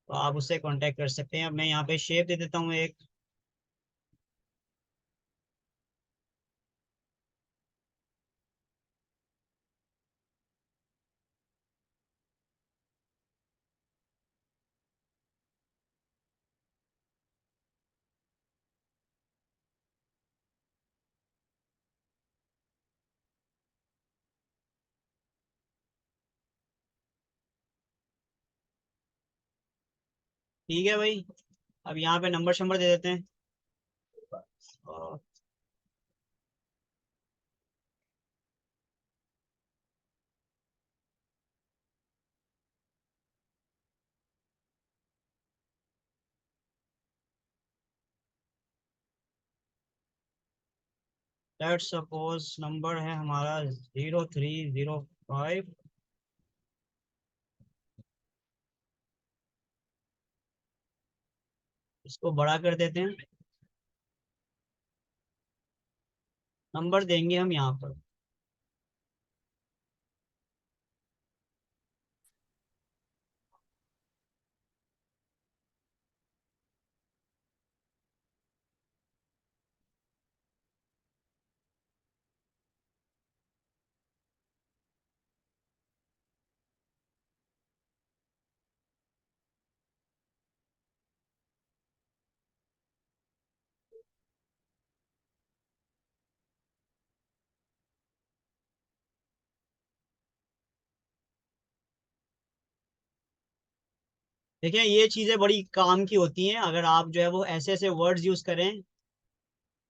तो आप उससे कांटेक्ट कर सकते हैं। अब मैं यहाँ पे शेप दे देता हूँ एक। ठीक है भाई, अब यहाँ पे नंबर शंबर दे देते हैं। लेट सपोज नंबर है हमारा 0305। इसको बड़ा कर देते हैं। नंबर देंगे हम यहाँ पर। देखिए ये चीजें बड़ी काम की होती हैं अगर आप जो है वो ऐसे ऐसे वर्ड्स यूज करें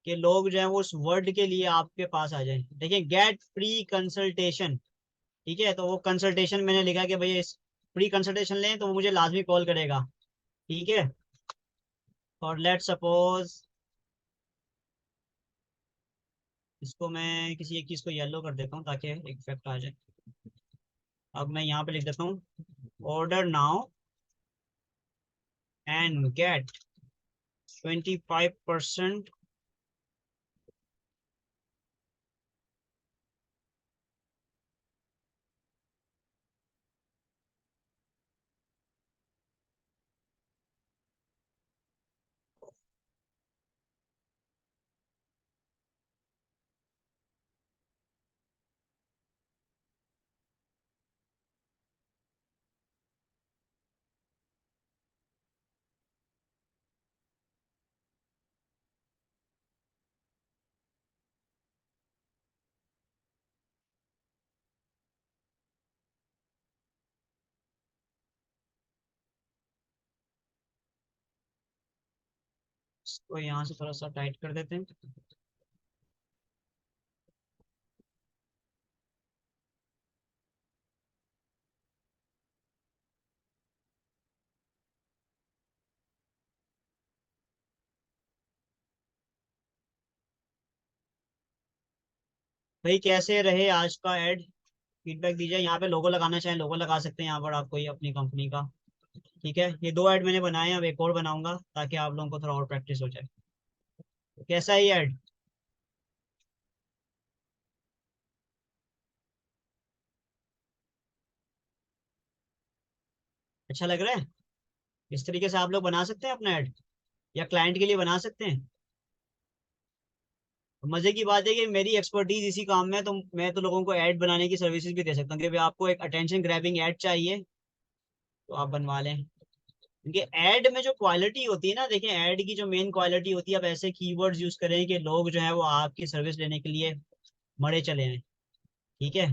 कि लोग जो है वो उस वर्ड के लिए आपके पास आ जाए। देखिए गेट फ्री कंसल्टेशन, ठीक है, तो वो कंसल्टेशन मैंने लिखा कि भैया इस फ्री कंसल्टेशन लें तो वो मुझे लाजमी कॉल करेगा। ठीक है, और लेट सपोज इसको मैं किसी एक चीज को येलो कर देता हूँ ताकि एक इफेक्ट आ जाए। अब मैं यहाँ पे लिख देता हूँ ऑर्डर नाउ एंड गेट 25%। इसको यहाँ से थोड़ा सा टाइट कर देते हैं। भाई कैसे रहे आज का ऐड, फीडबैक दीजिए। यहाँ पे लोगो लगाना चाहें लोगो लगा सकते हैं यहाँ पर आप कोई अपनी कंपनी का। ठीक है, ये 2 ऐड मैंने बनाए हैं, अब एक और बनाऊंगा ताकि आप लोगों को थोड़ा और प्रैक्टिस हो जाए। कैसा है ये ऐड? अच्छा लग रहा है? इस तरीके से आप लोग बना सकते हैं अपना ऐड, या क्लाइंट के लिए बना सकते हैं। मजे की बात है कि मेरी एक्सपर्टीज इसी काम में है, तो मैं तो लोगों को ऐड बनाने की सर्विसेज भी दे सकता हूँ कि भाई आपको एक अटेंशन ग्रैबिंग ऐड चाहिए तो आप बनवा लें। क्योंकि ऐड में जो क्वालिटी होती है ना, देखें ऐड की जो मेन क्वालिटी होती है, आप ऐसे कीवर्ड्स यूज करें कि लोग जो है वो आपकी सर्विस लेने के लिए मरे चले हैं। ठीक है।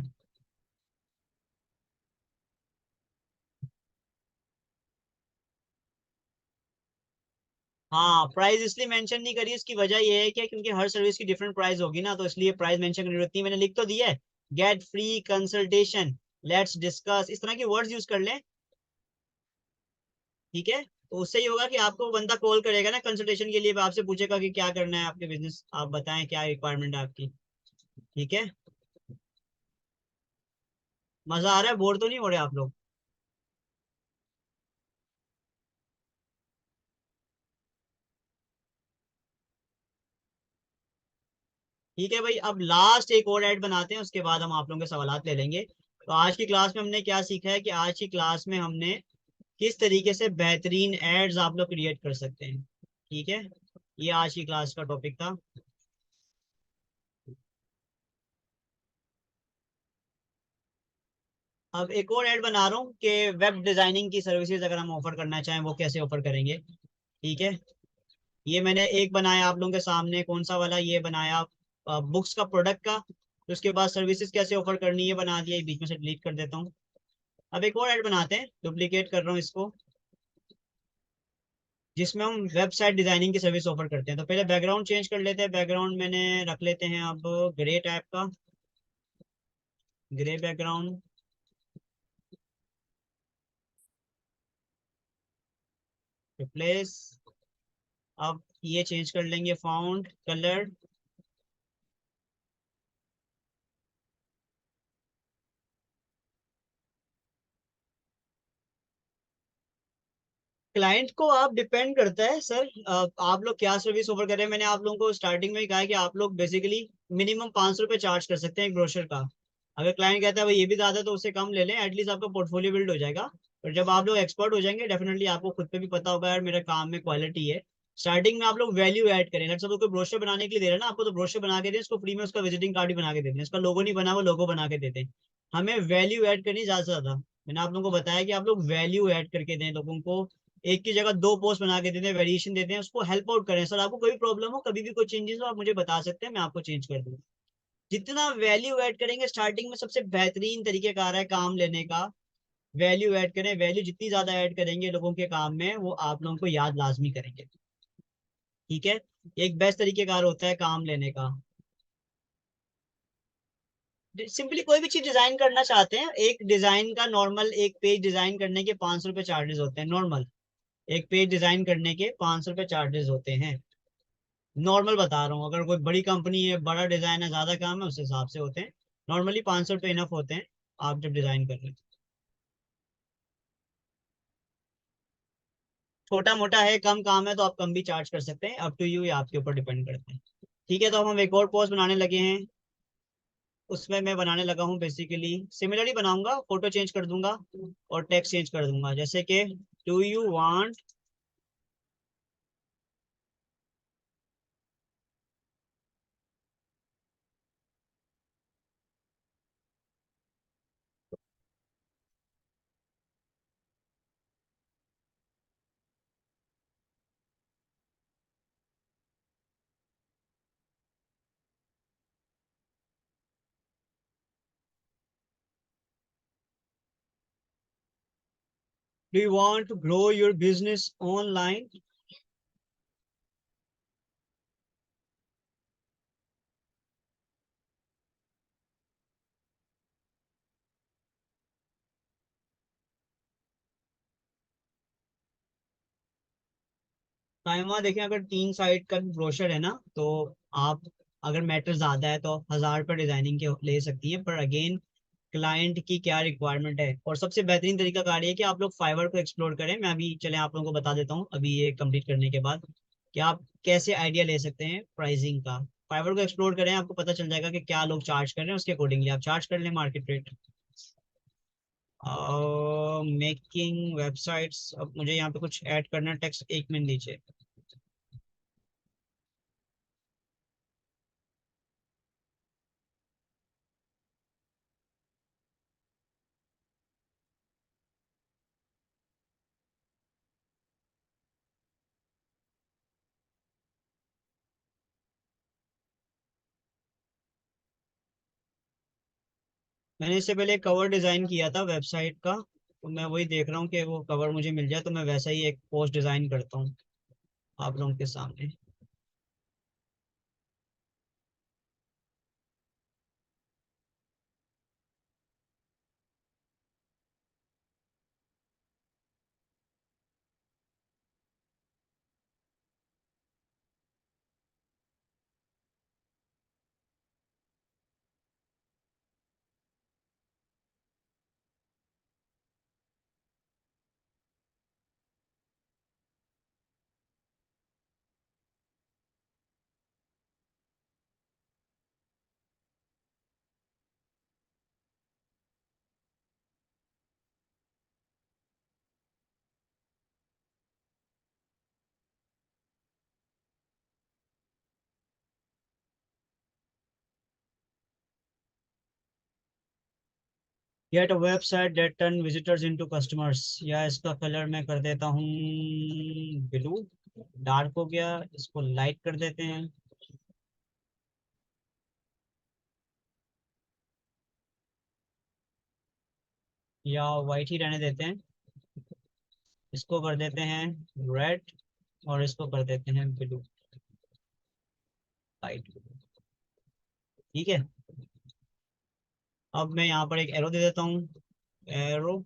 हाँ, प्राइस इसलिए मेंशन नहीं करी, इसकी वजह ये है कि क्योंकि हर सर्विस की डिफरेंट प्राइस होगी ना, तो इसलिए प्राइस मेंशन करनी होती है। मैंने लिख तो दिया है, get free consultation, let's discuss, इस तरह के वर्ड्स यूज कर लें। ठीक है, तो उससे ये होगा कि आपको वो बंदा कॉल करेगा ना कंसल्टेशन के लिए, वो आपसे पूछेगा कि क्या करना है आपके बिजनेस, आप बताएं क्या रिक्वायरमेंट है आपकी। ठीक है। मजा आ रहा है? बोर तो नहीं हो रहे आप लोग? ठीक है भाई, अब लास्ट एक और ऐड बनाते हैं, उसके बाद हम आप लोगों के सवालात ले लेंगे। तो आज की क्लास में हमने क्या सीखा है कि आज की क्लास में हमने किस तरीके से बेहतरीन एड्स आप लोग क्रिएट कर सकते हैं। ठीक है, ये आज की क्लास का टॉपिक था। अब एक और ऐड बना रहा हूँ कि वेब डिजाइनिंग की सर्विसेज अगर हम ऑफर करना चाहें वो कैसे ऑफर करेंगे। ठीक है, ये मैंने एक बनाया आप लोगों के सामने, कौन सा वाला, ये बनाया बुक्स का, प्रोडक्ट का। तो उसके बाद सर्विसेज कैसे ऑफर करनी है बना दिया, ये बीच में से डिलीट कर देता हूँ। अब एक और ऐड बनाते हैं, डुप्लीकेट कर रहा हूँ इसको, जिसमें हम वेबसाइट डिजाइनिंग की सर्विस ऑफर करते हैं। तो पहले बैकग्राउंड चेंज कर लेते हैं, बैकग्राउंड मैंने रख लेते हैं अब ग्रे टाइप का, ग्रे बैकग्राउंड, रिप्लेस। अब ये चेंज कर लेंगे फाउंड कलर। क्लाइंट को आप डिपेंड करता है सर, आप लोग क्या सर्विस ऑफर कर रहे हैं। मैंने आप लोगों को स्टार्टिंग में ही कहा है कि आप लोग बेसिकली मिनिमम 500 रुपये चार्ज कर सकते हैं एक ब्रोशर का। अगर क्लाइंट कहता है भाई ये भी ज्यादा है, तो उससे कम ले लें, एटलीस्ट आपका पोर्टफोलियो बिल्ड हो जाएगा। और जब आप लोग एक्सपर्ट हो जाएंगे, डेफिनेटली आपको खुद पे भी पता होगा यार मेरे काम में क्वालिटी है। स्टार्टिंग में आप लोग वैल्यू ऐड करें, सब कोई ब्रोशर बनाने के लिए दे रहे हैं ना आपको, तो ब्रोशर बना के दें उसको फ्री में, उसका विजिटिंग कार्ड भी बना के देते हैं, उसका लोगो नहीं बना वो लोगो बना के देते हैं। हमें वैल्यू ऐड करनी ज्यादा से ज्यादा। मैंने आप लोगों को बताया कि आप लोग वैल्यू ऐड करके दें लोगों को, एक की जगह 2 पोस्ट बना के देते हैं, वेरिएशन देते हैं, उसको हेल्प आउट करें। सर आपको कोई प्रॉब्लम हो, कभी भी कोई चेंजेस हो, आप मुझे बता सकते हैं, मैं आपको चेंज कर दूंगा। जितना वैल्यू ऐड करेंगे स्टार्टिंग में, सबसे बेहतरीन तरीके का आ रहा है काम लेने का, वैल्यू ऐड करें। वैल्यू जितनी ज्यादा ऐड करेंगे लोगों के काम में, वो आप लोगों को याद लाजमी करेंगे। ठीक है, एक बेस्ट तरीके कार होता है काम लेने का। सिंपली कोई भी चीज डिजाइन करना चाहते हैं, एक डिजाइन का नॉर्मल, एक पेज डिजाइन करने के 500 रुपये चार्जेस होते हैं नॉर्मल। एक पेज डिजाइन करने के 500 रुपये चार्जेस होते हैं। नॉर्मल बता रहा हूँ, अगर कोई बड़ी कंपनी है, बड़ा डिजाइन है, ज्यादा काम है, उस हिसाब से होते हैं। नॉर्मली 500 रुपये इनफ होते हैं आप जब डिजाइन कर रहे हैं। छोटा मोटा है, कम काम है तो आप कम भी चार्ज कर सकते हैं, अप टू यू, ये आपके ऊपर डिपेंड करते हैं। ठीक है, तो अब हम एक और पोस्ट बनाने लगे हैं। उसमें मैं बनाने लगा हूँ बेसिकली सिमिलरली बनाऊंगा, फोटो चेंज कर दूंगा और टेक्स्ट चेंज कर दूंगा, जैसे कि do you want, do you want to grow your business online. Time देखिए, अगर 3 साइड का ब्रोशर है ना, तो आप, अगर मैटर ज्यादा है तो 1000 पर डिजाइनिंग के ले सकती है, पर अगेन क्लाइंट की क्या रिक्वायरमेंट है। और सबसे बेहतरीन तरीका कार ये है कि आप लोग फाइवर को एक्सप्लोर करें। मैं अभी चले आप लोगों को बता देता हूँ अभी ये कंप्लीट करने के बाद कि आप कैसे आइडिया ले सकते हैं प्राइसिंग का। फाइवर को एक्सप्लोर करें, आपको पता चल जाएगा कि क्या लोग चार्ज कर रहे हैं, उसके अकॉर्डिंगली आप चार्ज कर लें मार्केट रेट। मेकिंग वेबसाइट्स, अब मुझे यहाँ पे कुछ ऐड करना, टेक्स्ट 1 मिनट नीचे। मैंने इससे पहले कवर डिजाइन किया था वेबसाइट का, तो मैं वही देख रहा हूँ कि वो कवर मुझे मिल जाए तो मैं वैसा ही एक पोस्ट डिजाइन करता हूँ आप लोगों के सामने। Get a website that turn visitors into customers, या इसका कलर मैं कर देता हूँ ब्लू, डार्क हो गया, इसको लाइट कर देते हैं। या वाइट ही रहने देते हैं, इसको कर देते हैं रेड, और इसको कर देते हैं ब्लू लाइट। ठीक है, अब मैं यहाँ पर एक एरो दे देता हूँ, एरो।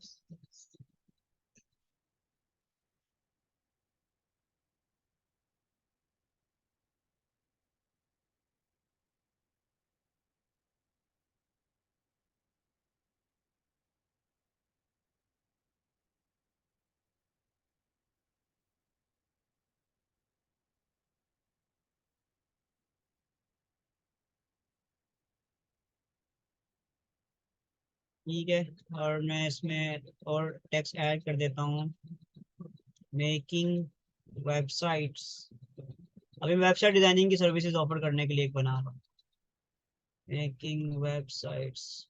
ठीक है, और मैं इसमें और टेक्स्ट ऐड कर देता हूँ, मेकिंग वेबसाइट्स। अभी वेबसाइट डिजाइनिंग की सर्विसेज ऑफर करने के लिए एक बना रहा हूँ, मेकिंग वेबसाइट्स।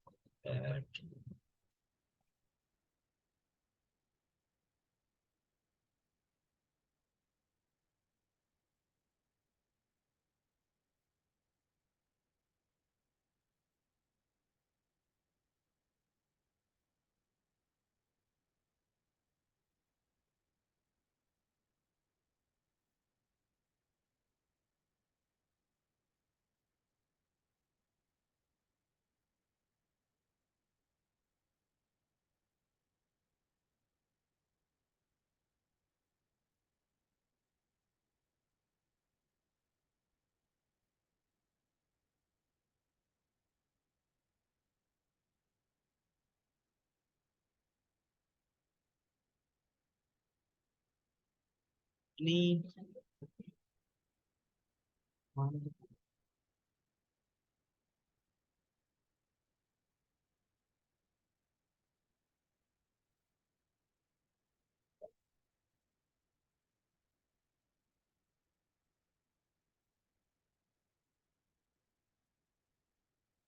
नहीं।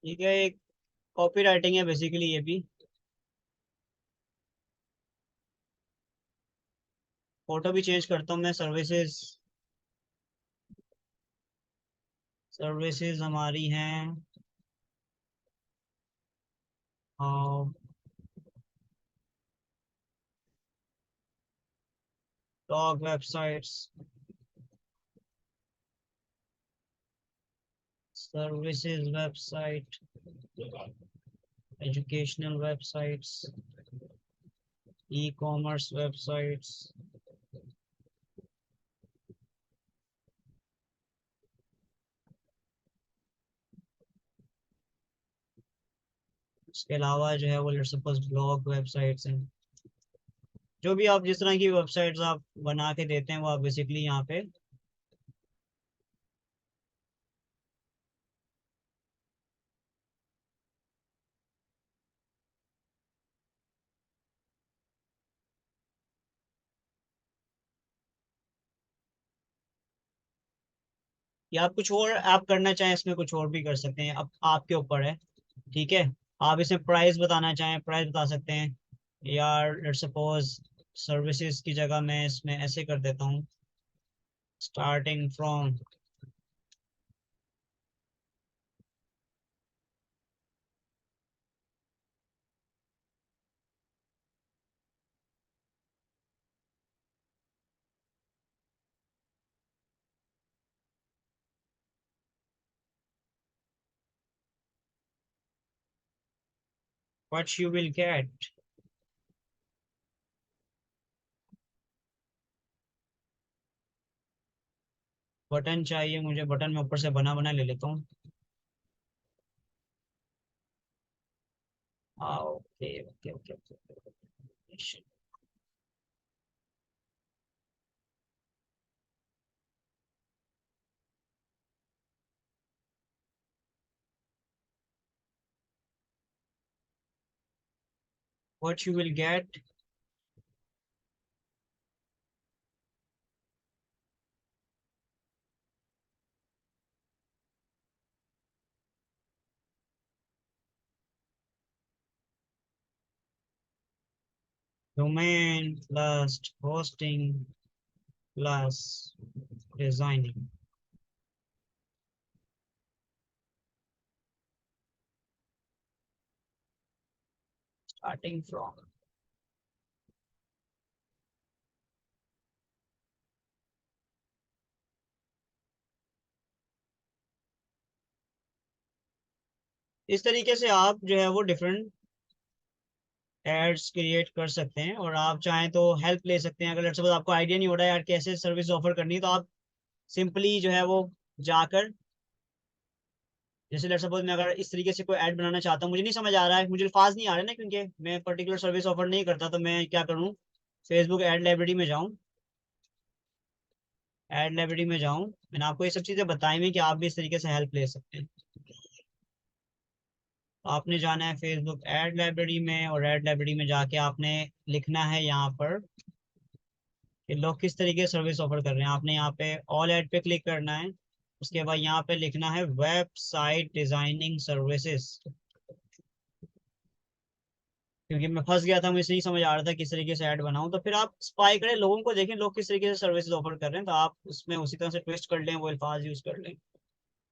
ठीक है, एक कॉपी राइटिंग है बेसिकली ये भी। फोटो भी चेंज करता हूँ मैं। सर्विसेज, सर्विसेज हमारी हैं blog websites, services website, educational websites, e commerce websites. उसके अलावा जो है वो लेट्स सपोज ब्लॉग वेबसाइट्स हैं। जो भी आप जिस तरह की वेबसाइट्स आप बना के देते हैं वो आप बेसिकली यहाँ पे, या आप कुछ और आप करना चाहें इसमें कुछ और भी कर सकते हैं, अब आपके ऊपर है। ठीक है, आप इसमें प्राइस बताना चाहें प्राइस बता सकते हैं, या लेट्स सपोज सर्विसेज की जगह मैं इसमें ऐसे कर देता हूँ, starting from. What you will get. Button चाहिए मुझे, बटन में ऊपर से बना बना ले लेता हूँ। Okay okay okay okay. What you will get. Domain plus hosting plus designing. Starting from. इस तरीके से आप जो है वो डिफरेंट एड्स क्रिएट कर सकते हैं, और आप चाहें तो हेल्प ले सकते हैं। अगर लेट्स सपोज आपको आइडिया नहीं हो रहा है यार कैसे सर्विस ऑफर करनी है, तो आप सिंपली जो है वो जाकर, जैसे लेट्स सपोज मैं अगर इस तरीके से कोई ऐड बनाना चाहता हूँ, मुझे नहीं समझ आ रहा है, मुझे अल्फाज नहीं आ रहे ना, क्योंकि मैं पर्टिकुलर सर्विस ऑफर नहीं करता, तो मैं क्या करूँ, फेसबुक ऐड लाइब्रेरी में जाऊँ, ऐड लाइब्रेरी में जाऊँ। मैंने आपको ये सब चीज़ें बताई हुई कि आप भी इस तरीके से हेल्प ले सकते हैं। आपने जाना है फेसबुक ऐड लाइब्रेरी में, और ऐड लाइब्रेरी में जाके आपने लिखना है यहाँ पर कि लोग किस तरीके से सर्विस ऑफर कर रहे हैं। आपने यहाँ पे ऑल ऐड पे क्लिक करना है। उसके बाद यहाँ पे लिखना है वेबसाइट डिजाइनिंग सर्विसेज, क्योंकि मैं फंस गया था, मुझे नहीं समझ आ रहा था किस तरीके से ऐड बनाऊं। तो फिर आप स्पाई करें, लोगों को देखें लोग किस तरीके से सर्विसेज ऑफर कर रहे हैं, तो आप उसमें उसी तरह से ट्विस्ट कर लें, वो अल्फाज यूज कर लें।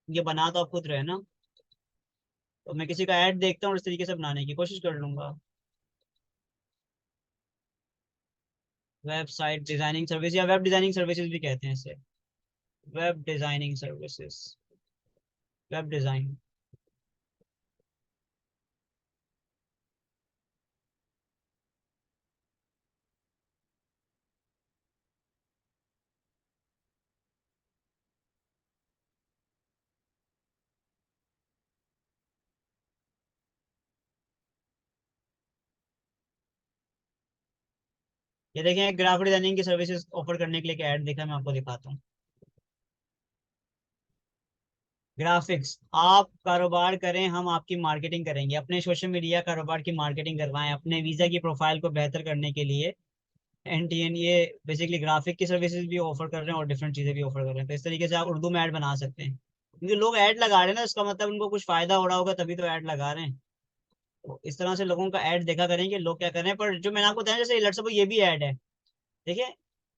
ये बना तो आप खुद रहे ना, तो मैं किसी का ऐड देखता हूँ और इस तरीके से बनाने की कोशिश कर लूंगा। वेबसाइट डिजाइनिंग सर्विस, या वेब डिजाइनिंग सर्विसेज भी कहते हैं इसे, web designing services, web design. ये देखें, ग्राफिक डिजाइनिंग की सर्विसेज ऑफर करने के लिए क्या ऐड देखा, मैं आपको दिखाता हूँ। ग्राफिक्स, आप कारोबार करें, हम आपकी मार्केटिंग करेंगे, अपने सोशल मीडिया कारोबार की मार्केटिंग करवाएं, अपने वीजा की प्रोफाइल को बेहतर करने के लिए एनटीएन ये बेसिकली ग्राफिक की सर्विसेज भी ऑफर कर रहे हैं और डिफरेंट चीजें भी ऑफर कर रहे हैं। तो इस तरीके से आप उर्दू में ऐड बना सकते हैं, क्योंकि लोग ऐड लगा रहे हैं ना, इसका मतलब उनको कुछ फायदा हो रहा होगा तभी तो ऐड लगा रहे हैं। तो इस तरह से लोगों का ऐड देखा करेंगे लोग क्या कर रहे हैं। पर जो मैंने आपको बताया, जैसे अलर्ट सब ये भी ऐड है। देखिए,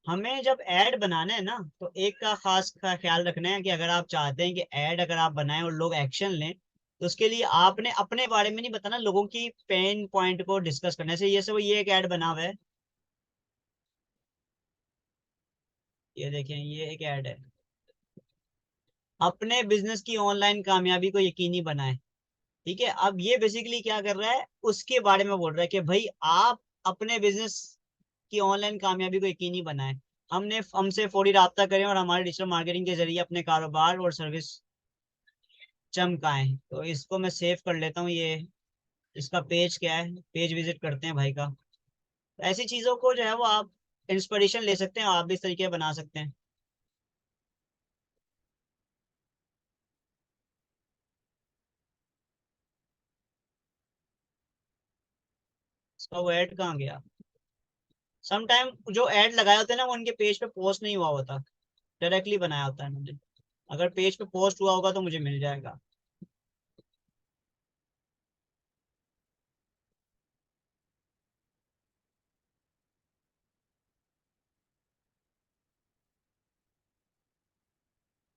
हमें जब ऐड बनाना है ना, तो एक का खास का ख्याल रखना है कि अगर आप चाहते हैं कि ऐड अगर आप बनाएं और लोग एक्शन लें, तो उसके लिए आपने अपने बारे में नहीं बताना, लोगों की पेन पॉइंट को डिस्कस करना है। जैसे ये सब, ये एक ऐड बना हुआ है, ये देखें, ये एक ऐड है, अपने बिजनेस की ऑनलाइन कामयाबी को यकीनी बनाएं। ठीक है, अब ये बेसिकली क्या कर रहा है, उसके बारे में बोल रहा है कि भाई आप अपने बिजनेस की ऑनलाइन कामयाबी को यकीनी बनाएं, हमने हमसे फौरी राब्ता करें और हमारे डिजिटल मार्केटिंग के जरिए अपने कारोबार और सर्विस चमकाएं। तो इसको मैं सेव कर लेता हूँ। ये इसका पेज क्या है, पेज विजिट करते हैं भाई का। ऐसी चीजों को जो है वो आप इंस्पिरेशन ले सकते हैं, आप भी इस तरीके बना सकते हैं। इसका वो ऐड कहाँ गया, समटाइम जो ऐड लगाए होते हैं ना, वो उनके पेज पे पोस्ट नहीं हुआ होता, डायरेक्टली बनाया होता है मुझे। अगर पेज पे पोस्ट हुआ होगा तो मुझे मिल जाएगा।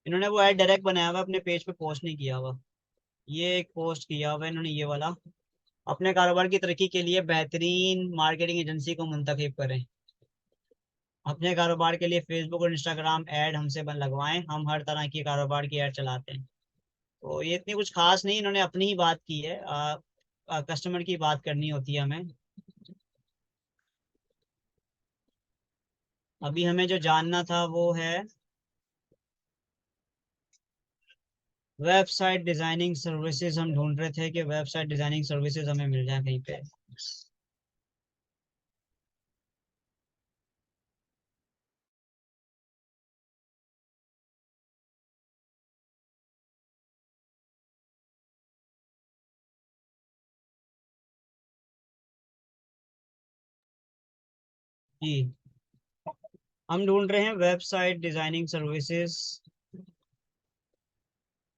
इन्होंने वो ऐड डायरेक्ट बनाया हुआ है, अपने पेज पे पोस्ट नहीं किया हुआ। ये एक पोस्ट किया हुआ है इन्होंने, ये वाला, अपने कारोबार की तरक्की के लिए बेहतरीन मार्केटिंग एजेंसी को मुंतखब करें, अपने कारोबार के लिए फेसबुक और इंस्टाग्राम ऐड हमसे बन लगवाएं, हम हर तरह की कारोबार की ऐड चलाते हैं। तो ये इतनी कुछ खास नहीं, इन्होंने अपनी ही बात की है। कस्टमर की बात करनी होती है हमें। अभी हमें जो जानना था वो है वेबसाइट डिजाइनिंग सर्विसेज। हम ढूंढ रहे थे कि वेबसाइट डिजाइनिंग सर्विसेज हमें मिल जाए कहीं पे। जी, हम ढूंढ रहे हैं वेबसाइट डिजाइनिंग सर्विसेज,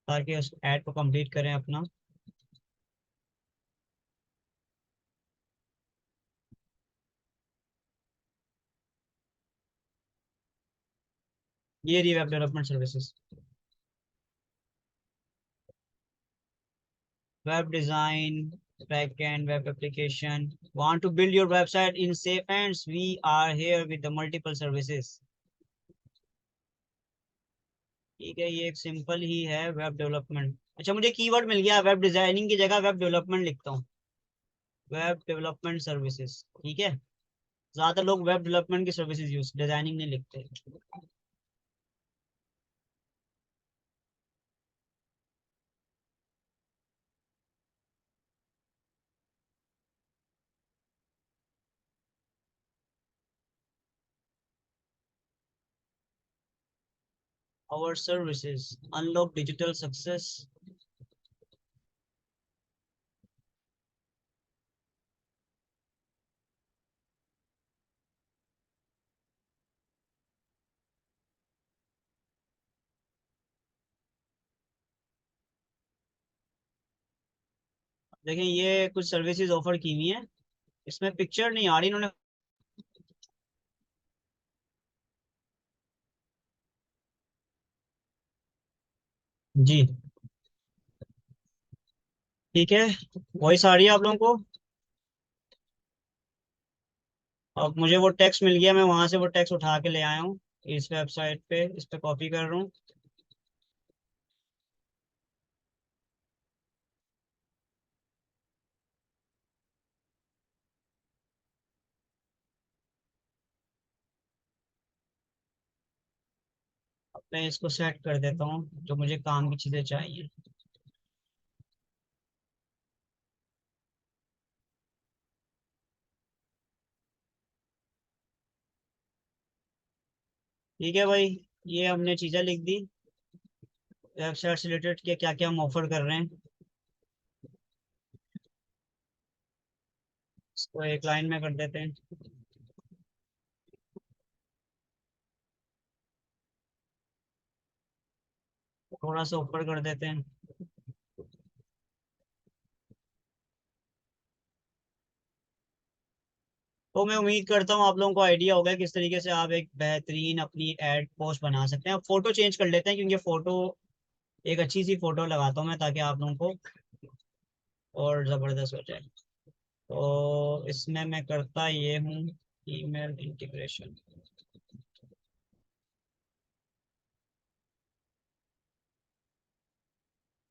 ताकि उस ऐड को कंप्लीट करें अपना। ये रही web development services, web design, backend web application, want to build your website in safe hands, we are here with the multiple services। ठीक है, ये एक सिंपल ही है, वेब डेवलपमेंट। अच्छा, मुझे कीवर्ड मिल गया, वेब डिजाइनिंग की जगह वेब डेवलपमेंट लिखता हूँ, वेब डेवलपमेंट सर्विसेज। ठीक है, ज्यादातर लोग वेब डेवलपमेंट की सर्विसेज यूज, डिजाइनिंग नहीं लिखते। Our services unlock digital success. देखें, ये कुछ सर्विसेज ऑफर की हुई है, इसमें पिक्चर नहीं आ रही इन्होंने। जी, ठीक है, वॉइस आ रही है आप लोगों को। अब मुझे वो टेक्स्ट मिल गया, मैं वहां से वो टेक्स्ट उठा के ले आया हूँ, इस वेबसाइट पे इस पे कॉपी कर रहा हूँ। अब मैं इसको सेट कर देता हूँ, जो मुझे काम की चीजें चाहिए। ठीक है भाई, ये हमने चीजें लिख दी, वेबसाइट से रिलेटेड के क्या क्या हम ऑफर कर रहे हैं। इसको एक लाइन में कर देते हैं। थोड़ा सा ऊपर कर देते हैं। तो मैं उम्मीद करता हूँ आप लोगों को आइडिया होगा किस तरीके से आप एक बेहतरीन अपनी एड पोस्ट बना सकते हैं। अब फोटो चेंज कर लेते हैं, क्योंकि फोटो एक अच्छी सी फोटो लगाता हूँ मैं, ताकि आप लोगों को और ज़बरदस्त हो जाए। तो इसमें मैं करता ये हूँ, ईमेल इंटीग्रेशन।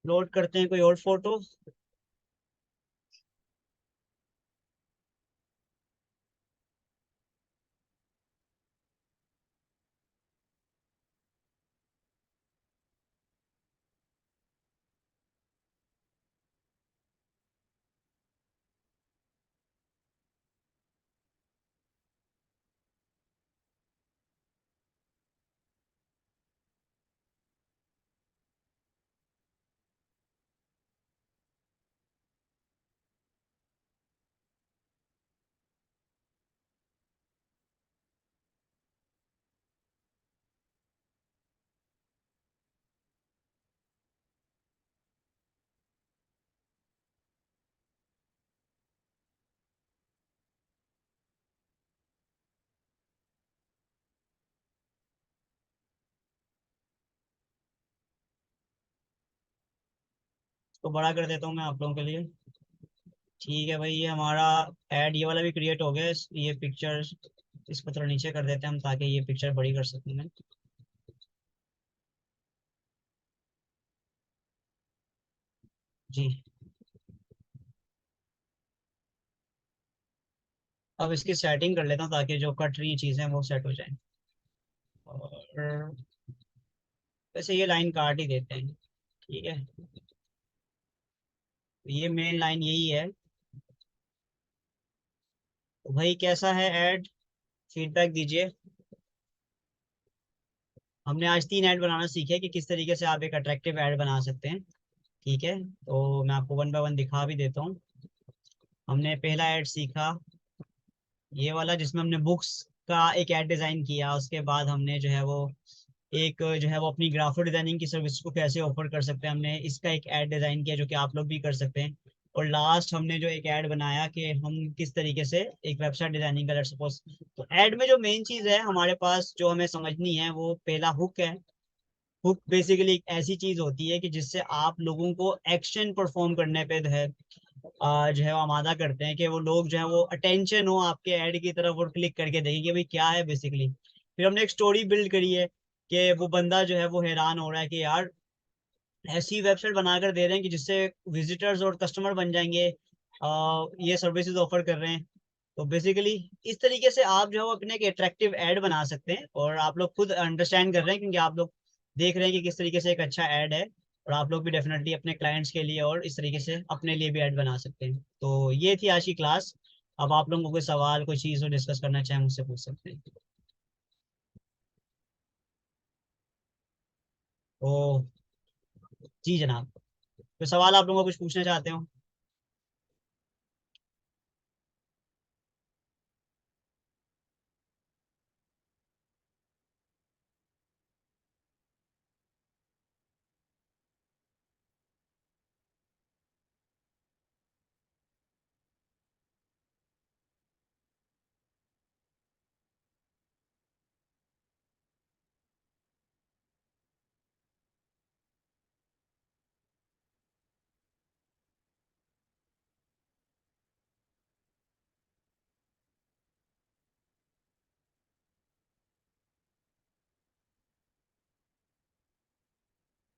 लोड करते हैं कोई और फोटो। तो बड़ा कर देता हूँ मैं आप लोगों के लिए। ठीक है भाई, ये हमारा ऐड ये वाला भी क्रिएट हो गया। ये पिक्चर इसको थोड़ा नीचे कर देते हैं हम, ताकि ये पिक्चर बड़ी कर सकूँ मैं। जी। अब इसकी सेटिंग कर लेता हूँ, ताकि जो कट रही चीज़ें वो सेट हो जाएं। और वैसे ये लाइन काट ही देते हैं। ठीक है, तो ये मेन लाइन यही है। तो भाई कैसा है ऐड, फीडबैक दीजिए। हमने आज 3 ऐड बनाना सीखे कि किस तरीके से आप एक अट्रैक्टिव ऐड बना सकते हैं। ठीक है, तो मैं आपको वन बाय वन दिखा भी देता हूँ। हमने पहला ऐड सीखा ये वाला, जिसमें हमने बुक्स का एक ऐड डिज़ाइन किया। उसके बाद हमने जो है वो एक जो है वो अपनी ग्राफिक डिजाइनिंग की सर्विस को कैसे ऑफर कर सकते हैं, हमने इसका एक ऐड डिजाइन किया, जो कि आप लोग भी कर सकते हैं। और लास्ट हमने जो एक ऐड बनाया कि हम किस तरीके से एक वेबसाइट डिजाइनिंग का, लेट्स सपोज। तो ऐड में जो मेन चीज है हमारे पास जो हमें समझनी है, वो पहला हुक है। हुक बेसिकली एक ऐसी चीज होती है कि जिससे आप लोगों को एक्शन परफॉर्म करने पे जो है जो है वो आमादा करते हैं, कि वो लोग जो है वो अटेंशन हो आपके ऐड की तरफ और क्लिक करके देखेंगे भाई क्या है बेसिकली। फिर हमने एक स्टोरी बिल्ड करी है कि वो बंदा जो है वो हैरान हो रहा है कि यार ऐसी वेबसाइट बनाकर दे रहे हैं कि जिससे विजिटर्स और कस्टमर बन जाएंगे, ये सर्विसेज ऑफर कर रहे हैं। तो बेसिकली इस तरीके से आप जो है वो अपने एक अट्रैक्टिव ऐड बना सकते हैं, और आप लोग खुद अंडरस्टैंड कर रहे हैं, क्योंकि आप लोग देख रहे हैं कि किस तरीके से एक अच्छा ऐड है। और आप लोग भी डेफिनेटली अपने क्लाइंट्स के लिए और इस तरीके से अपने लिए भी ऐड बना सकते हैं। तो ये थी आज की क्लास। अब आप लोगों को कोई सवाल कोई चीज़ हो डिस्कस करना चाहें, मुझसे पूछ सकते हैं। तो जी जनाब, कोई सवाल आप लोगों को कुछ पूछना चाहते हो?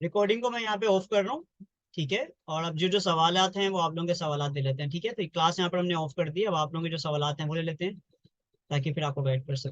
रिकॉर्डिंग को मैं यहाँ पे ऑफ कर रहा हूँ। ठीक है, और अब जो जो सवालात हैं वो आप लोगों के सवालात दे लेते हैं। ठीक है, तो क्लास यहाँ पर हमने ऑफ कर दी। अब आप लोगों के जो सवालात हैं वो ले लेते हैं, ताकि फिर आपको गाइड कर सकें।